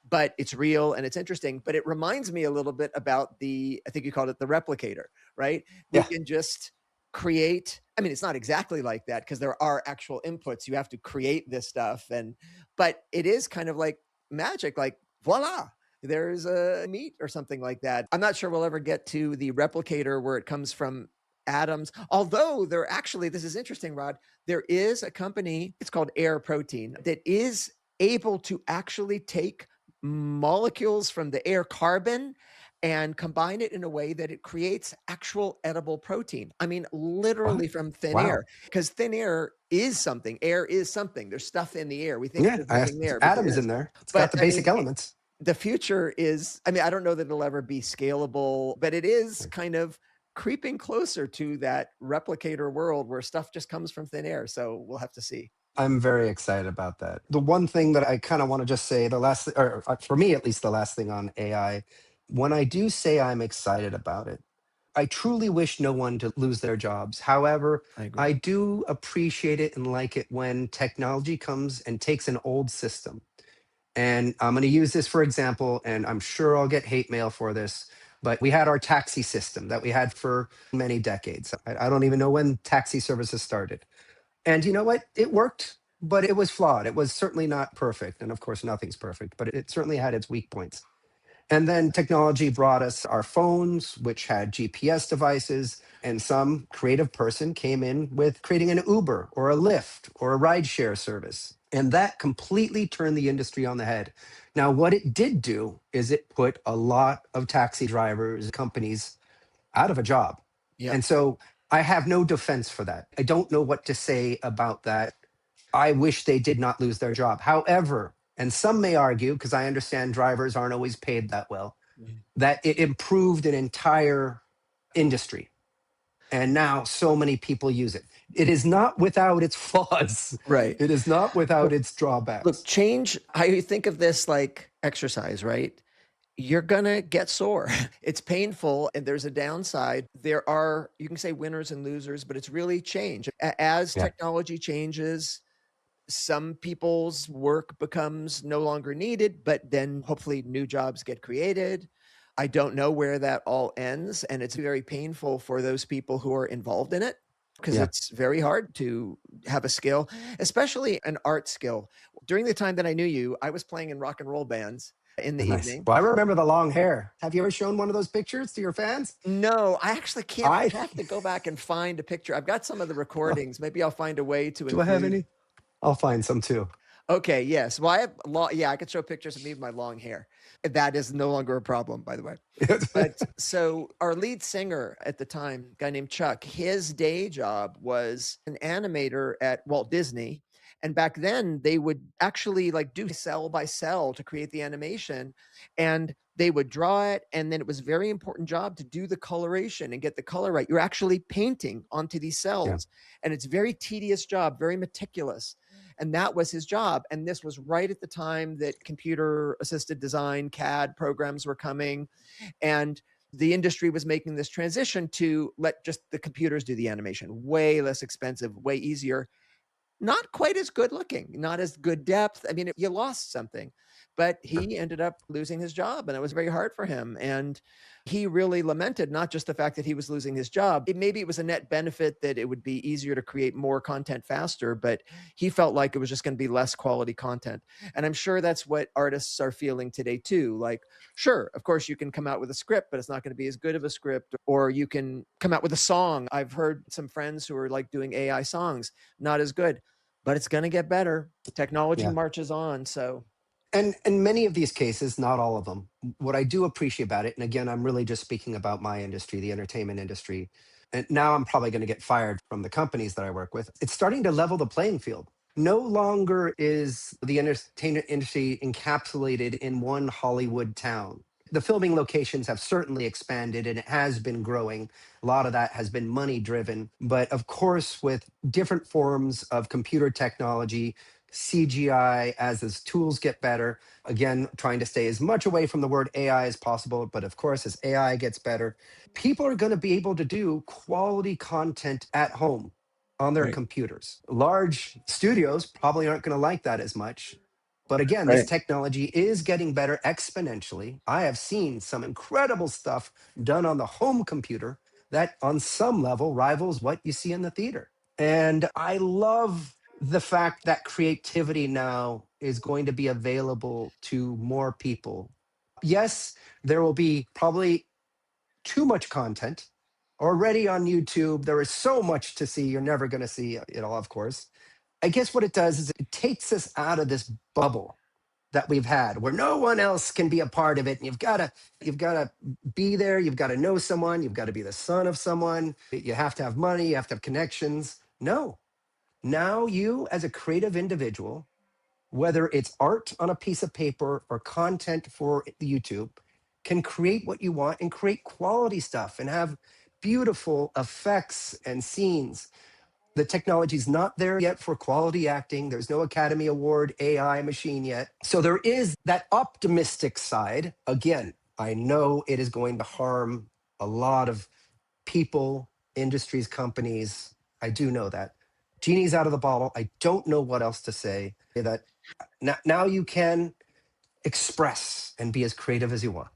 but it's real and it's interesting. But it reminds me a little bit about I think you called it the replicator, right? We Yeah. can just create, I mean, it's not exactly like that because there are actual inputs. You have to create this stuff. But it is kind of like magic, like voila, there's a meat or something like that. I'm not sure we'll ever get to the replicator where it comes from atoms. Although there actually, this is interesting, Rod, there is a company, it's called Air Protein, that is able to actually take molecules from the air carbon and combine it in a way that it creates actual edible protein. I mean, What? literally from thin Wow. air, because thin air is something. Air is something. There's stuff in the air. We think Yeah. there's nothing there, but there Atoms in is. there. It's got But the I mean, basic elements. the future is, I mean, I don't know that it'll ever be scalable, but it is kind of creeping closer to that replicator world where stuff just comes from thin air. So we'll have to see. I'm very excited about that. The one thing that I kind of want to just say, the last, or for me at least, the last thing on AI When I do say I'm excited about it, I truly wish no one to lose their jobs. However, I agree. I do appreciate it and like it when technology comes and takes an old system. And I'm going to use this for example, and I'm sure I'll get hate mail for this, but we had our taxi system that we had for many decades. I don't even know when taxi services started. And you know what? It worked, but it was flawed. It was certainly not perfect. And of course, nothing's perfect, but it certainly had its weak points. And then technology brought us our phones, which had GPS devices, and some creative person came in with creating an Uber or a Lyft or a rideshare service. And that completely turned the industry on the head. Now, what it did do is it put a lot of taxi drivers, companies out of a job. Yep. And so I have no defense for that. I don't know what to say about that. I wish they did not lose their job. However, and some may argue, because I understand drivers aren't always paid that well, Mhm. that it improved an entire industry. And now so many people use it. It is not without its flaws. Right. It is not without Well, its look, drawbacks. change, I think of this like exercise, right? You're gonna get sore. It's painful and there's a downside. There are, you can say winners and losers, but it's really change. As Yeah. technology changes, some people's work becomes no longer needed, but then hopefully new jobs get created. I don't know where that all ends, and it's very painful for those people who are involved in it because Yeah. it's very hard to have a skill, especially an art skill. During the time that I knew you, I was playing in rock and roll bands in the Nice. evening. Well, I remember the long hair. Have you ever shown one of those pictures to your fans? No, I actually can't. I I have to go back and find a picture. I've got some of the recordings. Maybe I'll find a way to do I have include. any? I'll find some too. Okay, yes. Well, I have long, yeah, I could show pictures of me with my long hair. That is no longer a problem, by the way. But so our lead singer at the time, a guy named Chuck, his day job was an animator at Walt Disney. And back then they would actually like do cell by cell to create the animation. And they would draw it. And then it was a very important job to do the coloration and get the color right. You're actually painting onto these Yeah. cells. And it's a very tedious job, very meticulous. And that was his job. And this was right at the time that computer assisted design, CAD programs were coming. And the industry was making this transition to let just the computers do the animation, way less expensive, way easier, not quite as good looking, not as good depth. I mean, you lost something, but he ended up losing his job and it was very hard for him. And he really lamented not just the fact that he was losing his job. Maybe it was a net benefit that it would be easier to create more content faster, but he felt like it was just going to be less quality content. And I'm sure that's what artists are feeling today too. Like, sure, of course, you can come out with a script, but it's not going to be as good of a script, or you can come out with a song. I've heard some friends who are like doing AI songs, not as good, but it's going to get better. Technology Yeah. marches on. So, And in many of these cases, not all of them, what I do appreciate about it, and again, I'm really just speaking about my industry, the entertainment industry. And now I'm probably going to get fired from the companies that I work with. It's starting to level the playing field. No longer is the entertainment industry encapsulated in one Hollywood town. The filming locations have certainly expanded and it has been growing. A lot of that has been money driven. But of course, with different forms of computer technology, CGI, as those tools get better, again, trying to stay as much away from the word AI as possible. But of course, as AI gets better, people are going to be able to do quality content at home on their right, computers. Large studios probably aren't going to like that as much. But again, this right. technology is getting better exponentially. I have seen some incredible stuff done on the home computer that, on some level, rivals what you see in the theater. And I love the fact that creativity now is going to be available to more people. Yes, there will be probably too much content already on YouTube. There is so much to see. You're never going to see it all, of course. I guess what it does is it takes us out of this bubble that we've had where no one else can be a part of it. And you've got to be there. You've got to know someone. You've got to be the son of someone. You have to have money. You have to have connections. No, now you as a creative individual, whether it's art on a piece of paper or content for YouTube, can create what you want and create quality stuff and have beautiful effects and scenes. The technology's not there yet for quality acting. There's no Academy Award AI machine yet. So there is that optimistic side, again, I know it is going to harm a lot of people, industries, companies. I do know that. Genie's out of the bottle. I don't know what else to say. That now you can express and be as creative as you want.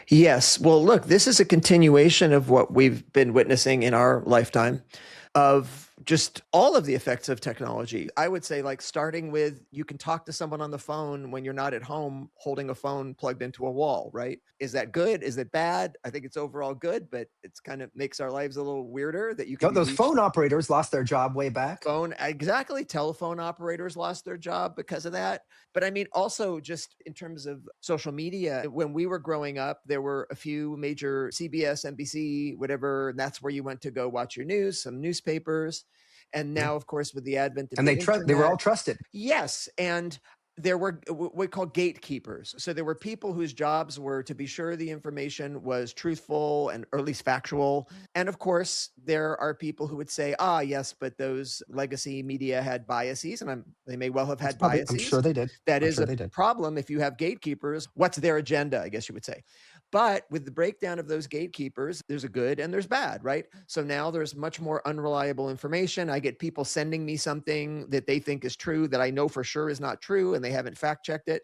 Yes. Well, look, this is a continuation of what we've been witnessing in our lifetime of just all of the effects of technology. I would say, like, starting with you can talk to someone on the phone when you're not at home holding a phone plugged into a wall, right? Is that good? Is it bad? I think it's overall good, but it's kind of makes our lives a little weirder that you can be Those reached. phone operators lost their job way back. Phone, exactly. Telephone operators lost their job because of that. But I mean, also just in terms of social media, when we were growing up, there were a few major CBS, NBC, whatever, and that's where you went to go watch your news, some newspapers. And Yeah. now, of course, with the advent of And the they were internet, all trusted. yes, and there were what we call gatekeepers. So there were people whose jobs were to be sure the information was truthful and or at least factual. And of course, there are people who would say, "Ah, yes, but those legacy media had biases, and they may well have It's had probably, I'm biases." sure they did. That I'm is sure a they did. problem if you have gatekeepers. What's their agenda? I guess you would say. But with the breakdown of those gatekeepers, there's a good and there's bad, right? So now there's much more unreliable information. I get people sending me something that they think is true that I know for sure is not true and they haven't fact checked it.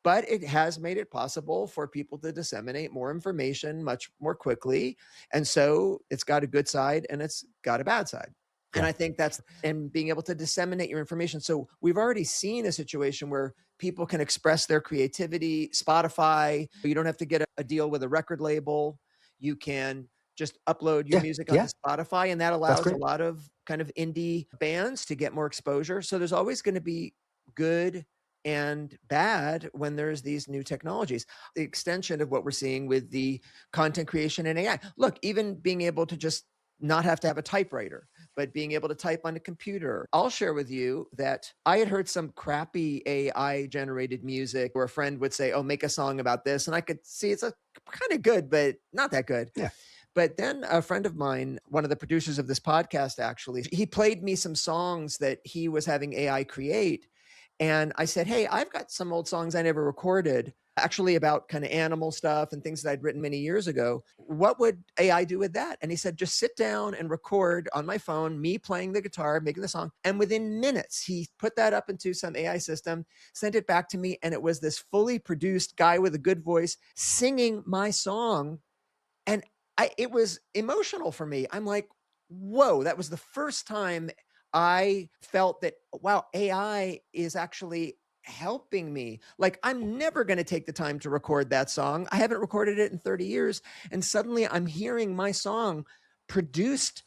But it has made it possible for people to disseminate more information much more quickly. And so it's got a good side and it's got a bad side. And Yeah. I think that's and being able to disseminate your information. So we've already seen a situation where people can express their creativity. Spotify, you don't have to get a deal with a record label. You can just upload your Yeah. music onto Yeah. Spotify, and that That's allows a great. lot of kind of indie bands to get more exposure. So there's always going to be good and bad when there's these new technologies. The extension of what we're seeing with the content creation and AI. Look, even being able to just not have to have a typewriter, but being able to type on a computer. I'll share with you that I had heard some crappy AI generated music where a friend would say, "Oh, make a song about this." And I could see it's a kind of good, but not that good. Yeah. But then a friend of mine, one of the producers of this podcast, actually, he played me some songs that he was having AI create. And I said, "Hey, I've got some old songs I never recorded, actually about kind of animal stuff and things that I'd written many years ago. What would AI do with that?" And he said, "Just sit down and record on my phone, me playing the guitar, making the song." And within minutes, he put that up into some AI system, sent it back to me. And it was this fully produced guy with a good voice singing my song. And it was emotional for me. I'm like, whoa, that was the first time I felt that, wow, AI is actually helping me. Like, I'm never going to take the time to record that song. I haven't recorded it in 30 years. And suddenly I'm hearing my song produced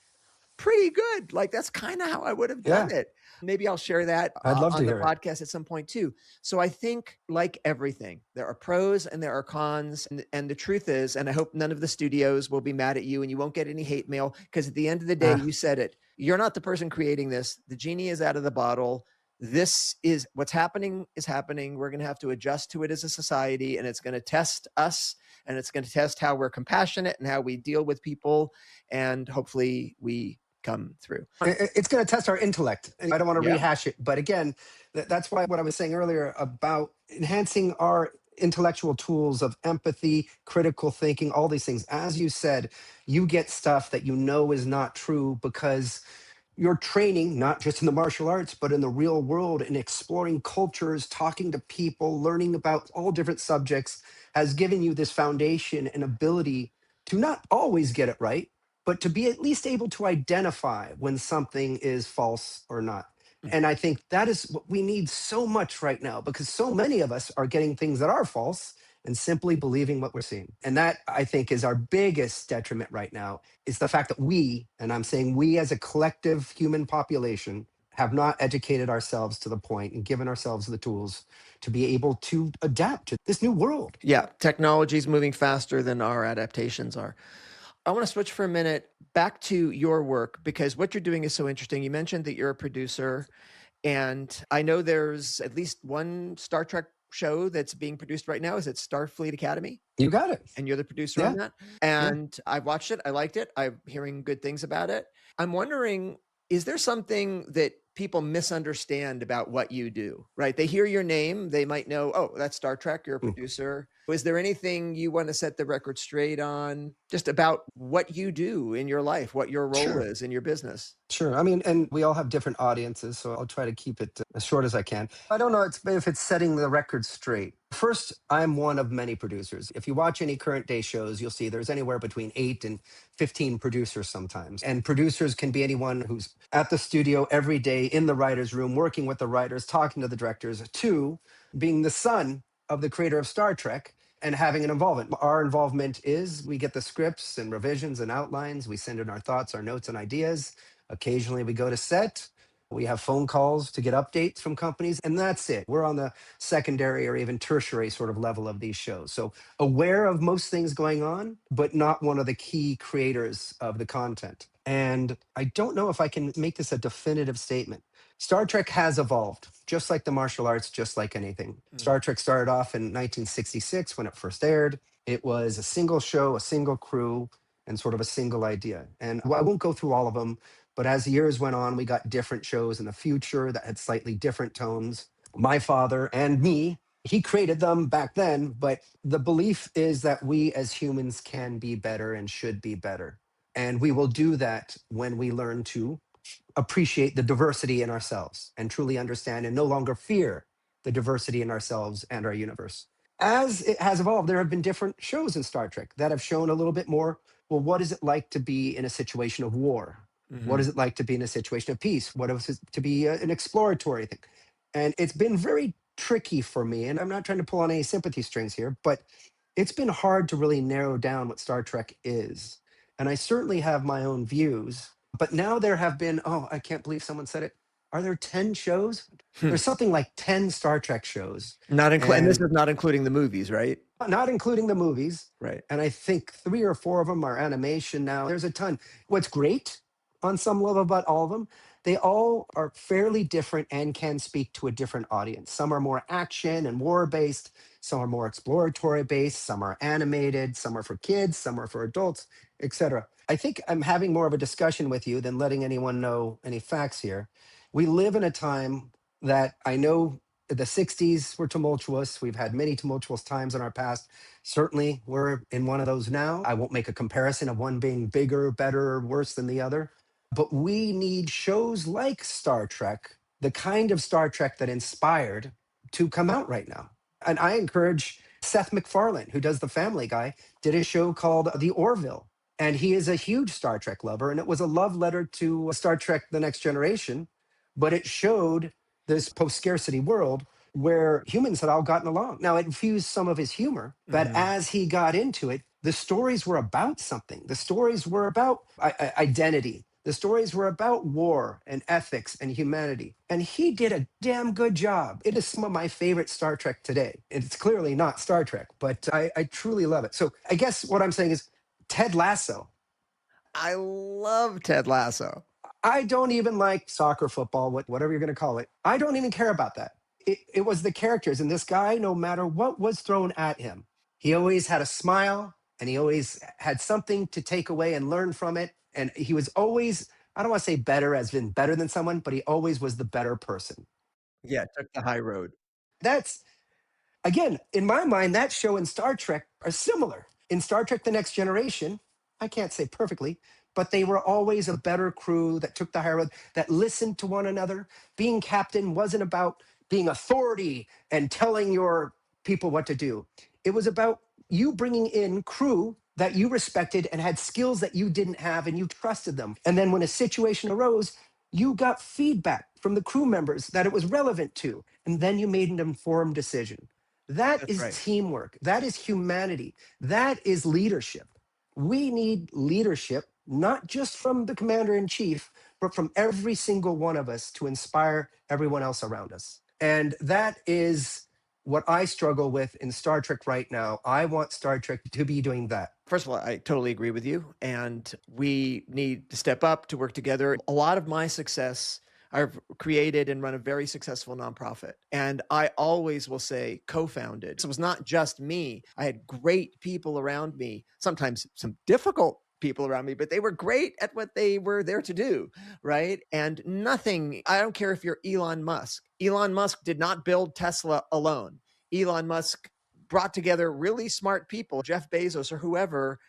pretty good. Like, that's kind of how I would have done Yeah. it. Maybe I'll share that I'd love to on the hear it. podcast at some point too. So I think, like everything, there are pros and there are cons. And the truth is, and I hope none of the studios will be mad at you and you won't get any hate mail, because at the end of the day, Uh, you said it. You're not the person creating this. The genie is out of the bottle. This is what's happening is happening. We're going to have to adjust to it as a society, and it's going to test us, and it's going to test how we're compassionate and how we deal with people. And hopefully we come through. it's going to test our intellect. And I don't want to Yeah. rehash it, but again, that's why what I was saying earlier about enhancing our intellectual tools of empathy, critical thinking, all these things. As you said, you get stuff that you know is not true because your training, not just in the martial arts, but in the real world, in exploring cultures, talking to people, learning about all different subjects, has given you this foundation and ability to not always get it right, but to be at least able to identify when something is false or not. And I think that is what we need so much right now, because so many of us are getting things that are false and simply believing what we're seeing. And that, I think, is our biggest detriment right now, is the fact that we, and I'm saying we as a collective human population, have not educated ourselves to the point and given ourselves the tools to be able to adapt to this new world. Yeah. Technology is moving faster than our adaptations are. I want to switch for a minute back to your work, because what you're doing is so interesting. You mentioned that you're a producer, and I know there's at least one Star Trek show that's being produced right now. Is it Starfleet Academy? You got it. And you're the producer on Yeah. that. Yeah. And I've watched it. I liked it. I'm hearing good things about it. I'm wondering, is there something that people misunderstand about what you do, right? They hear your name. They might know, oh, that's Star Trek. You're a Mm. producer. Was there anything you want to set the record straight on just about what you do in your life, what your role Sure. is in your business? Sure. I mean, and we all have different audiences, so I'll try to keep it as short as I can. I don't know if it's setting the record straight. First, I'm one of many producers. If you watch any current day shows, you'll see there's anywhere between 8 and 15 producers sometimes. And producers can be anyone who's at the studio every day in the writer's room, working with the writers, talking to the directors, to being the son of the creator of Star Trek and having an involvement. Our involvement is we get the scripts and revisions and outlines, we send in our thoughts, our notes, and ideas. Occasionally we go to set. We have phone calls to get updates from companies, and that's it. We're on the secondary or even tertiary sort of level of these shows. So aware of most things going on, but not one of the key creators of the content. And I don't know if I can make this a definitive statement. Star Trek has evolved, just like the martial arts, just like anything. Mm. Star Trek started off in 1966 when it first aired. It was a single show, a single crew, and sort of a single idea. And I won't go through all of them, but as the years went on, we got different shows in the future that had slightly different tones. My father and me, he created them back then, but the belief is that we as humans can be better and should be better. And we will do that when we learn to appreciate the diversity in ourselves and truly understand and no longer fear the diversity in ourselves and our universe. As it has evolved, there have been different shows in Star Trek that have shown a little bit more. Well, what is it like to be in a situation of war? What Mhm. is it like to be in a situation of peace? What is it to be an exploratory thing? And it's been very tricky for me. And I'm not trying to pull on any sympathy strings here, but it's been hard to really narrow down what Star Trek is. And I certainly have my own views, but now there have been, oh, I can't believe someone said it. Are there 10 shows? Hmm. There's something like 10 Star Trek shows, And this and is not including the movies, right? not including the movies. Right. And I think 3 or 4 of them are animation now. There's a ton. What's great on some level about all of them, they all are fairly different and can speak to a different audience. Some are more action and war based, some are more exploratory based, some are animated, some are for kids, some are for adults, etc. I think I'm having more of a discussion with you than letting anyone know any facts here. We live in a time that I know the 60s were tumultuous. We've had many tumultuous times in our past. Certainly, we're in one of those now. I won't make a comparison of one being bigger, better, or worse than the other. But we need shows like Star Trek, the kind of Star Trek that inspired, to come out right now. And I encourage Seth MacFarlane, who does The Family Guy, did a show called The Orville. And he is a huge Star Trek lover. And it was a love letter to Star Trek The Next Generation, but it showed this post scarcity world where humans had all gotten along. Now, it infused some of his humor, but Mhm. as he got into it, the stories were about something. The stories were about identity. The stories were about war and ethics and humanity. And he did a damn good job. It is some of my favorite Star Trek today. It's clearly not Star Trek, but I truly love it. So I guess what I'm saying is Ted Lasso. I love Ted Lasso. I don't even like soccer, football, whatever you're going to call it. I don't even care about that. It was the characters. And this guy, no matter what was thrown at him, he always had a smile and he always had something to take away and learn from it. And he was always, I don't want to say better as in better than someone, but he always was the better person. Yeah, took the high road. That's, again, in my mind, that show and Star Trek are similar. In Star Trek The Next Generation, I can't say perfectly, but they were always a better crew that took the higher road, that listened to one another. Being captain wasn't about being authority and telling your people what to do. It was about you bringing in crew that you respected and had skills that you didn't have and you trusted them. And then when a situation arose, you got feedback from the crew members that it was relevant to, and then you made an informed decision. That That's is right. teamwork. That is humanity. That is leadership. We need leadership, not just from the commander in chief, but from every single one of us to inspire everyone else around us. And that is what I struggle with in Star Trek right now. I want Star Trek to be doing that. First of all, I totally agree with you. And we need to step up to work together. A lot of my success, I've created and run a very successful nonprofit. And I always will say co founded. So it was not just me. I had great people around me, sometimes some difficult people around me, but they were great at what they were there to do. Right. And nothing, I don't care if you're Elon Musk. Elon Musk did not build Tesla alone. Elon Musk brought together really smart people, Jeff Bezos or whoever.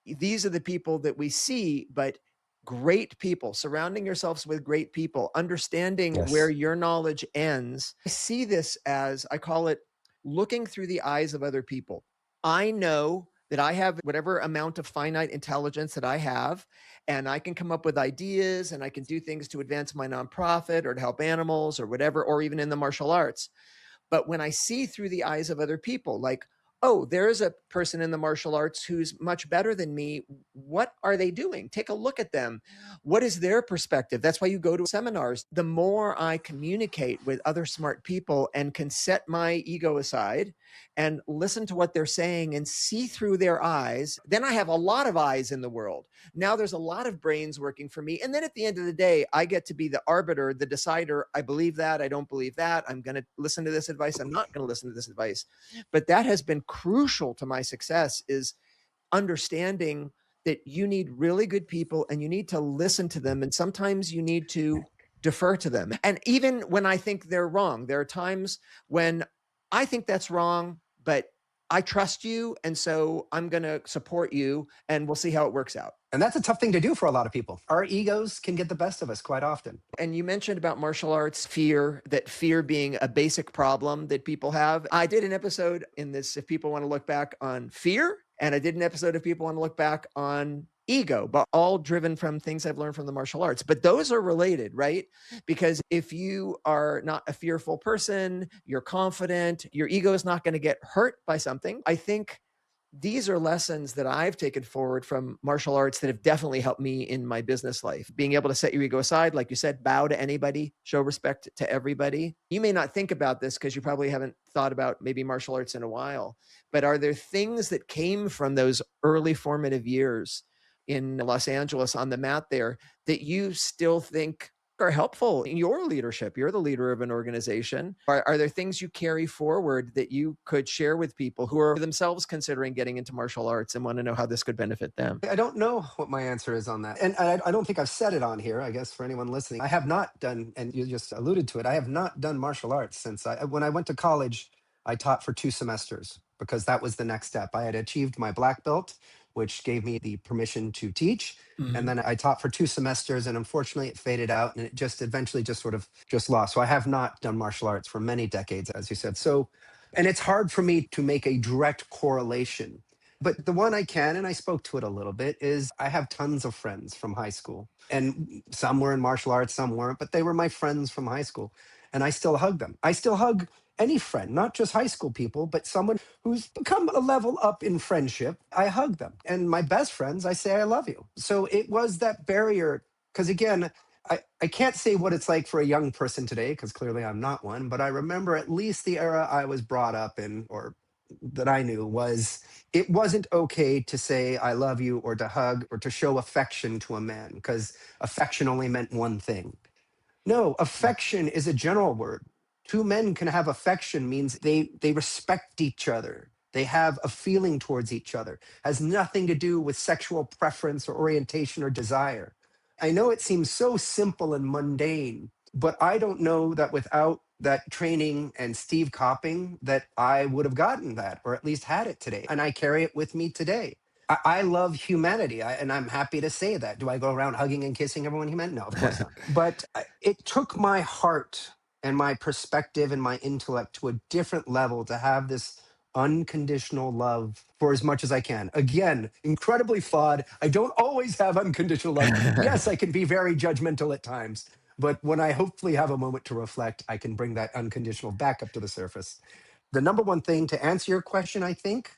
These are the people that we see, but great people, surrounding yourselves with great people, understanding where Yes. your knowledge ends. I see this as, I call it looking through the eyes of other people. I know that I have whatever amount of finite intelligence that I have, and I can come up with ideas and I can do things to advance my nonprofit or to help animals or whatever, or even in the martial arts. But when I see through the eyes of other people, like, oh, there's a person in the martial arts who's much better than me. What are they doing? Take a look at them. What is their perspective? That's why you go to seminars. The more I communicate with other smart people and can set my ego aside and listen to what they're saying and see through their eyes, then I have a lot of eyes in the world. Now there's a lot of brains working for me. And then at the end of the day, I get to be the arbiter, the decider. I believe that. I don't believe that. I'm going to listen to this advice. I'm not going to listen to this advice. But that has been crucial to my success, is understanding that you need really good people and you need to listen to them. And sometimes you need to defer to them. And even when I think they're wrong, there are times when I think that's wrong, but I trust you. And so I'm going to support you and we'll see how it works out. And that's a tough thing to do for a lot of people. Our egos can get the best of us quite often. And you mentioned about martial arts, fear, that fear being a basic problem that people have. I did an episode in this, if people want to look back, on fear. And I did an episode if people want to look back on ego, but all driven from things I've learned from the martial arts. But those are related, right? Because if you are not a fearful person, you're confident, your ego is not going to get hurt by something. I think these are lessons that I've taken forward from martial arts that have definitely helped me in my business life. Being able to set your ego aside, like you said, bow to anybody, show respect to everybody. You may not think about this because you probably haven't thought about maybe martial arts in a while, but are there things that came from those early formative years in Los Angeles on the mat there that you still think are helpful in your leadership? You're the leader of an organization. Are there things you carry forward that you could share with people who are themselves considering getting into martial arts and want to know how this could benefit them? I don't know what my answer is on that. And I don't think I've said it on here, I guess, for anyone listening. I have not done, and you just alluded to it, I have not done martial arts since when I went to college, I taught for 2 semesters because that was the next step. I had achieved my black belt, which gave me the permission to teach. And then I taught for 2 semesters, and unfortunately it faded out and it just eventually just sort of just lost. So I have not done martial arts for many decades, as you said. So, and it's hard for me to make a direct correlation. But the one I can, and I spoke to it a little bit, is I have tons of friends from high school. And some were in martial arts, some weren't, but they were my friends from high school. And I still hug them. I still hug any friend, not just high school people, but someone who's become a level up in friendship. I hug them. And my best friends, I say, I love you. So it was that barrier. Because again, I can't say what it's like for a young person today, because clearly I'm not one, but I remember at least the era I was brought up in, or that I knew, was it wasn't okay to say I love you or to hug or to show affection to a man, because affection only meant one thing. No, affection is a general word. Two men can have affection means they respect each other. They have a feeling towards each other. Has nothing to do with sexual preference or orientation or desire. I know it seems so simple and mundane, but I don't know that without that training and Steve Copping that I would have gotten that, or at least had it today. And I carry it with me today. I love humanity, and I'm happy to say that. Do I go around hugging and kissing everyone human? No, of course not. But it took my heart and my perspective and my intellect to a different level to have this unconditional love for as much as I can. Again, incredibly flawed. I don't always have unconditional love. Yes, I can be very judgmental at times. But when I hopefully have a moment to reflect, I can bring that unconditional back up to the surface. The number one thing to answer your question, I think,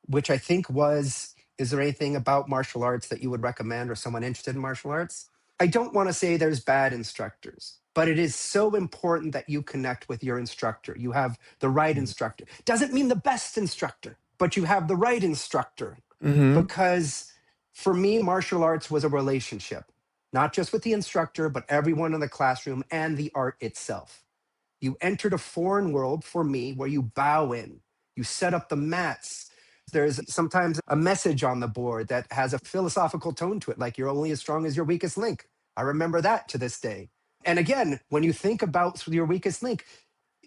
which I think was, is there anything about martial arts that you would recommend or someone interested in martial arts? I don't want to say there's bad instructors, but it is so important that you connect with your instructor. You have the right instructor. Doesn't mean the best instructor, but you have the right instructor. Mm-hmm. Because for me, martial arts was a relationship, not just with the instructor, but everyone in the classroom and the art itself. You entered a foreign world for me where you bow in, you set up the mats. There's sometimes a message on the board that has a philosophical tone to it, like you're only as strong as your weakest link. I remember that to this day. And again, when you think about your weakest link,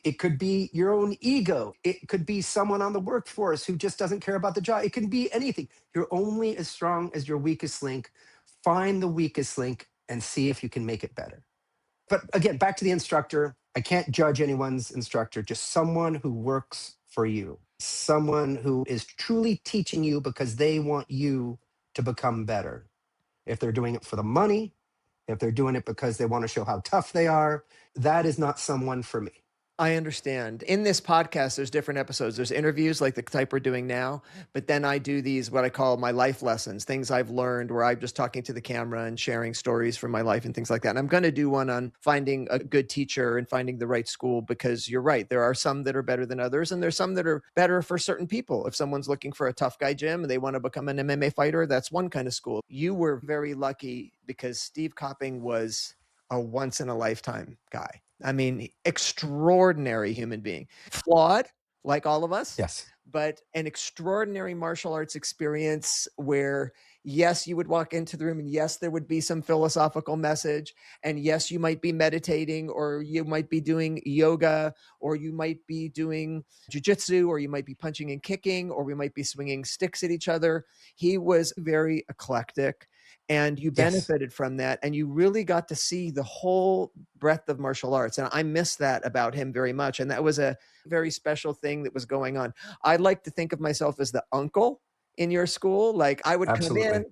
It could be your own ego. It could be someone on the workforce who just doesn't care about the job. It can be anything. You're only as strong as your weakest link. Find the weakest link and see if you can make it better. But again, back to the instructor. I can't judge anyone's instructor, just someone who works for you, someone who is truly teaching you because they want you to become better. If they're doing it for the money, if they're doing it because they want to show how tough they are, that is not someone for me. I understand. In this podcast, there's different episodes. There's interviews like the type we're doing now, but then I do these, what I call my life lessons, things I've learned where I'm just talking to the camera and sharing stories from my life and things like that. And I'm going to do one on finding a good teacher and finding the right school, because you're right. There are some that are better than others, and there's some that are better for certain people. If someone's looking for a tough guy gym and they want to become an MMA fighter, that's one kind of school. You were very lucky because Steve Copping was a once in a lifetime guy. I mean, extraordinary human being, flawed like all of us, Yes. but an extraordinary martial arts experience where, yes, you would walk into the room and yes, there would be some philosophical message. And yes, you might be meditating, or you might be doing yoga, or you might be doing jiujitsu, or you might be punching and kicking, or we might be swinging sticks at each other. He was very eclectic. And you Yes. benefited from that, and you really got to see the whole breadth of martial arts. And I miss that about him very much. And that was a very special thing that was going on. I like to think of myself as the uncle in your school. Like, I would come Absolutely. in,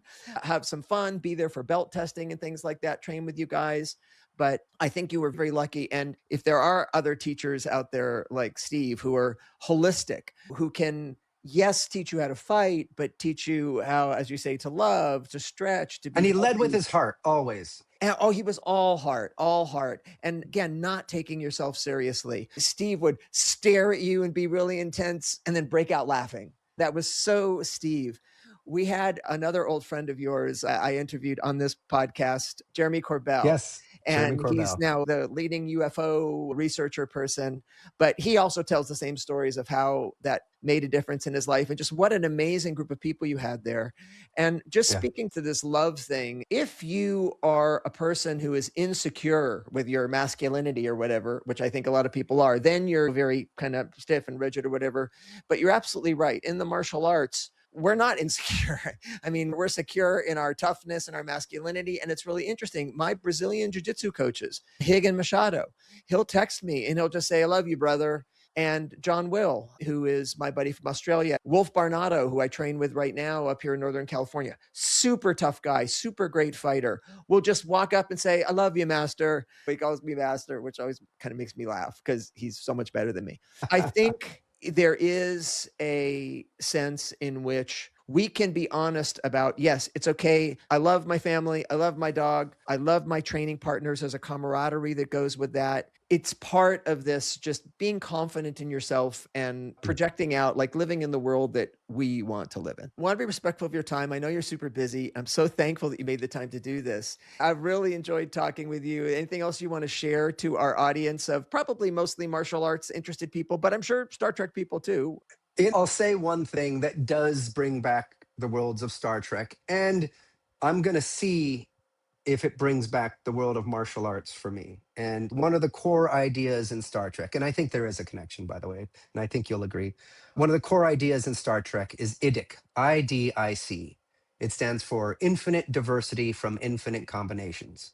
have some fun, be there for belt testing and things like that, train with you guys. But I think you were very lucky. And if there are other teachers out there like Steve who are holistic, who can, yes, teach you how to fight, but teach you how, as you say, to love, to stretch, to And be he led with healthy. his heart always. And, oh, he was all heart, all heart. And again, not taking yourself seriously. Steve would stare at you and be really intense and then break out laughing. That was so Steve. We had another old friend of yours I interviewed on this podcast, Jeremy Corbell. Yes. Jeremy And he's Corbell. now the leading UFO researcher person. But he also tells the same stories of how that made a difference in his life, and just what an amazing group of people you had there. And just Yeah. speaking to this love thing, if you are a person who is insecure with your masculinity or whatever, which I think a lot of people are, then you're very kind of stiff and rigid or whatever. But you're absolutely right. In the martial arts, we're not insecure. I mean, we're secure in our toughness and our masculinity. And it's really interesting. My Brazilian jiu-jitsu coaches, Higan Machado, he'll text me and he'll just say, I love you, brother. And John Will, who is my buddy from Australia, Wolf Barnado, who I train with right now up here in Northern California, super tough guy, super great fighter, will just walk up and say, I love you, master. He calls me master, which always kind of makes me laugh because he's so much better than me. I think there is a sense in which we can be honest about, yes, it's okay. I love my family. I love my dog. I love my training partners. There's a camaraderie that goes with that. It's part of this, just being confident in yourself and projecting out, like living in the world that we want to live in. I want to be respectful of your time. I know you're super busy. I'm so thankful that you made the time to do this. I've really enjoyed talking with you. Anything else you want to share to our audience of probably mostly martial arts interested people, but I'm sure Star Trek people too? I'll say one thing that does bring back the worlds of Star Trek, and I'm going to see if it brings back the world of martial arts for me. And one of the core ideas in Star Trek, and I think there is a connection, by the way, and I think you'll agree. One of the core ideas in Star Trek is IDIC, IDIC. It stands for Infinite Diversity from Infinite Combinations.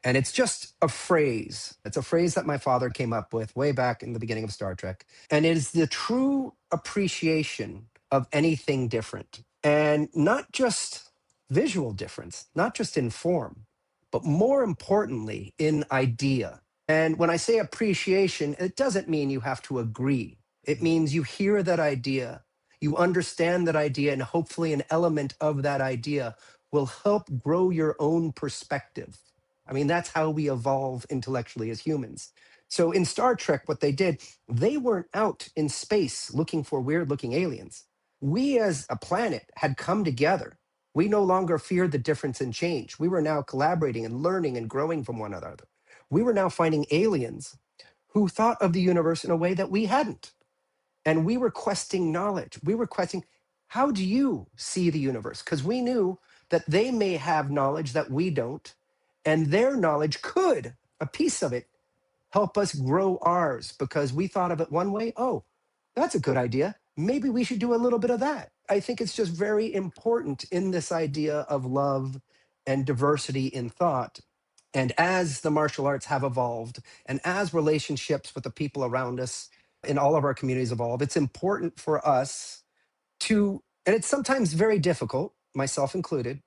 And it's just a phrase. It's a phrase that my father came up with way back in the beginning of Star Trek. And it is the true appreciation of anything different. And not just visual difference, not just in form, but more importantly, in idea. And when I say appreciation, it doesn't mean you have to agree. It means you hear that idea, you understand that idea, and hopefully an element of that idea will help grow your own perspective. I mean, that's how we evolve intellectually as humans. So in Star Trek, what they did, they weren't out in space looking for weird looking aliens. We as a planet had come together. We no longer feared the difference and change. We were now collaborating and learning and growing from one another. We were now finding aliens who thought of the universe in a way that we hadn't. And we were questing knowledge. We were questing, how do you see the universe? Because we knew that they may have knowledge that we don't, and their knowledge could, a piece of it, help us grow ours because we thought of it one way. Oh, that's a good idea. Maybe we should do a little bit of that. I think it's just very important in this idea of love and diversity in thought. And as the martial arts have evolved, and as relationships with the people around us in all of our communities evolve, it's important for us to, and it's sometimes very difficult, myself included,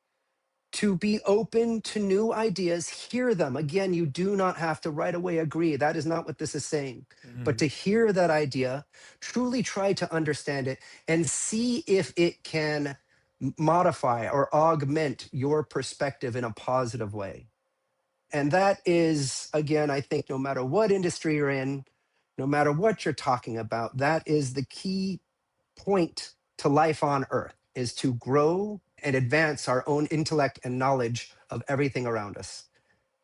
to be open to new ideas, hear them. Again, you do not have to right away agree. That is not what this is saying. But Mhm. to hear that idea, truly try to understand it, and see if it can modify or augment your perspective in a positive way. And that is, again, I think no matter what industry you're in, no matter what you're talking about, that is the key point to life on earth, is to grow and advance our own intellect and knowledge of everything around us.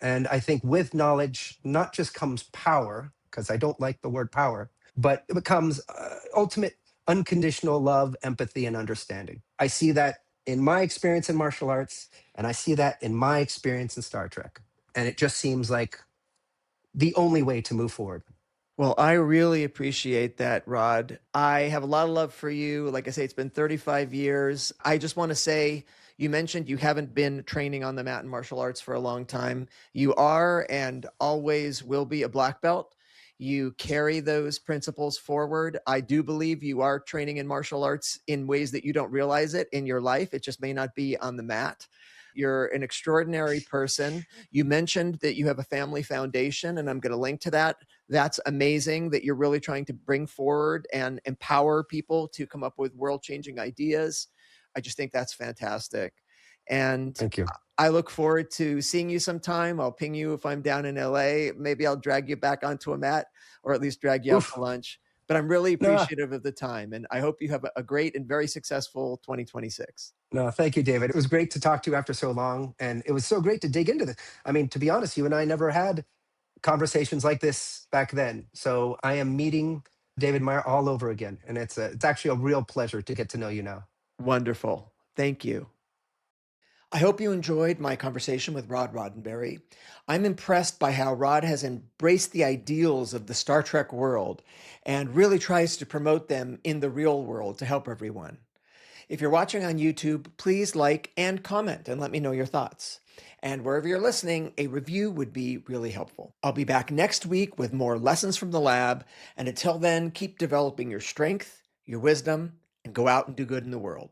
And I think with knowledge, not just comes power, because I don't like the word power, but it becomes ultimate unconditional love, empathy, and understanding. I see that in my experience in martial arts, and I see that in my experience in Star Trek. And it just seems like the only way to move forward. Well, I really appreciate that, Rod. I have a lot of love for you. Like I say, it's been 35 years. I just want to say, you mentioned you haven't been training on the mat in martial arts for a long time. You are and always will be a black belt. You carry those principles forward. I do believe you are training in martial arts in ways that you don't realize it in your life. It just may not be on the mat. You're an extraordinary person. You mentioned that you have a family foundation, and I'm going to link to that. That's amazing that you're really trying to bring forward and empower people to come up with world changing ideas. I just think that's fantastic. And Thank you. I look forward to seeing you sometime. I'll ping you if I'm down in LA. Maybe I'll drag you back onto a mat or at least drag you out to Oof. lunch. But I'm really No, appreciative of the time. And I hope you have a great and very successful 2026. no, thank you, David. It was great to talk to you after so long. And it was so great to dig into this. I mean, to be honest, you and I never had conversations like this back then. So I am meeting David Meyer all over again. And it's actually a real pleasure to get to know you now. Wonderful. Thank you. I hope you enjoyed my conversation with Rod Roddenberry. I'm impressed by how Rod has embraced the ideals of the Star Trek world and really tries to promote them in the real world to help everyone. If you're watching on YouTube, please like and comment and let me know your thoughts. And wherever you're listening, a review would be really helpful. I'll be back next week with more lessons from the lab. And until then, keep developing your strength, your wisdom, and go out and do good in the world.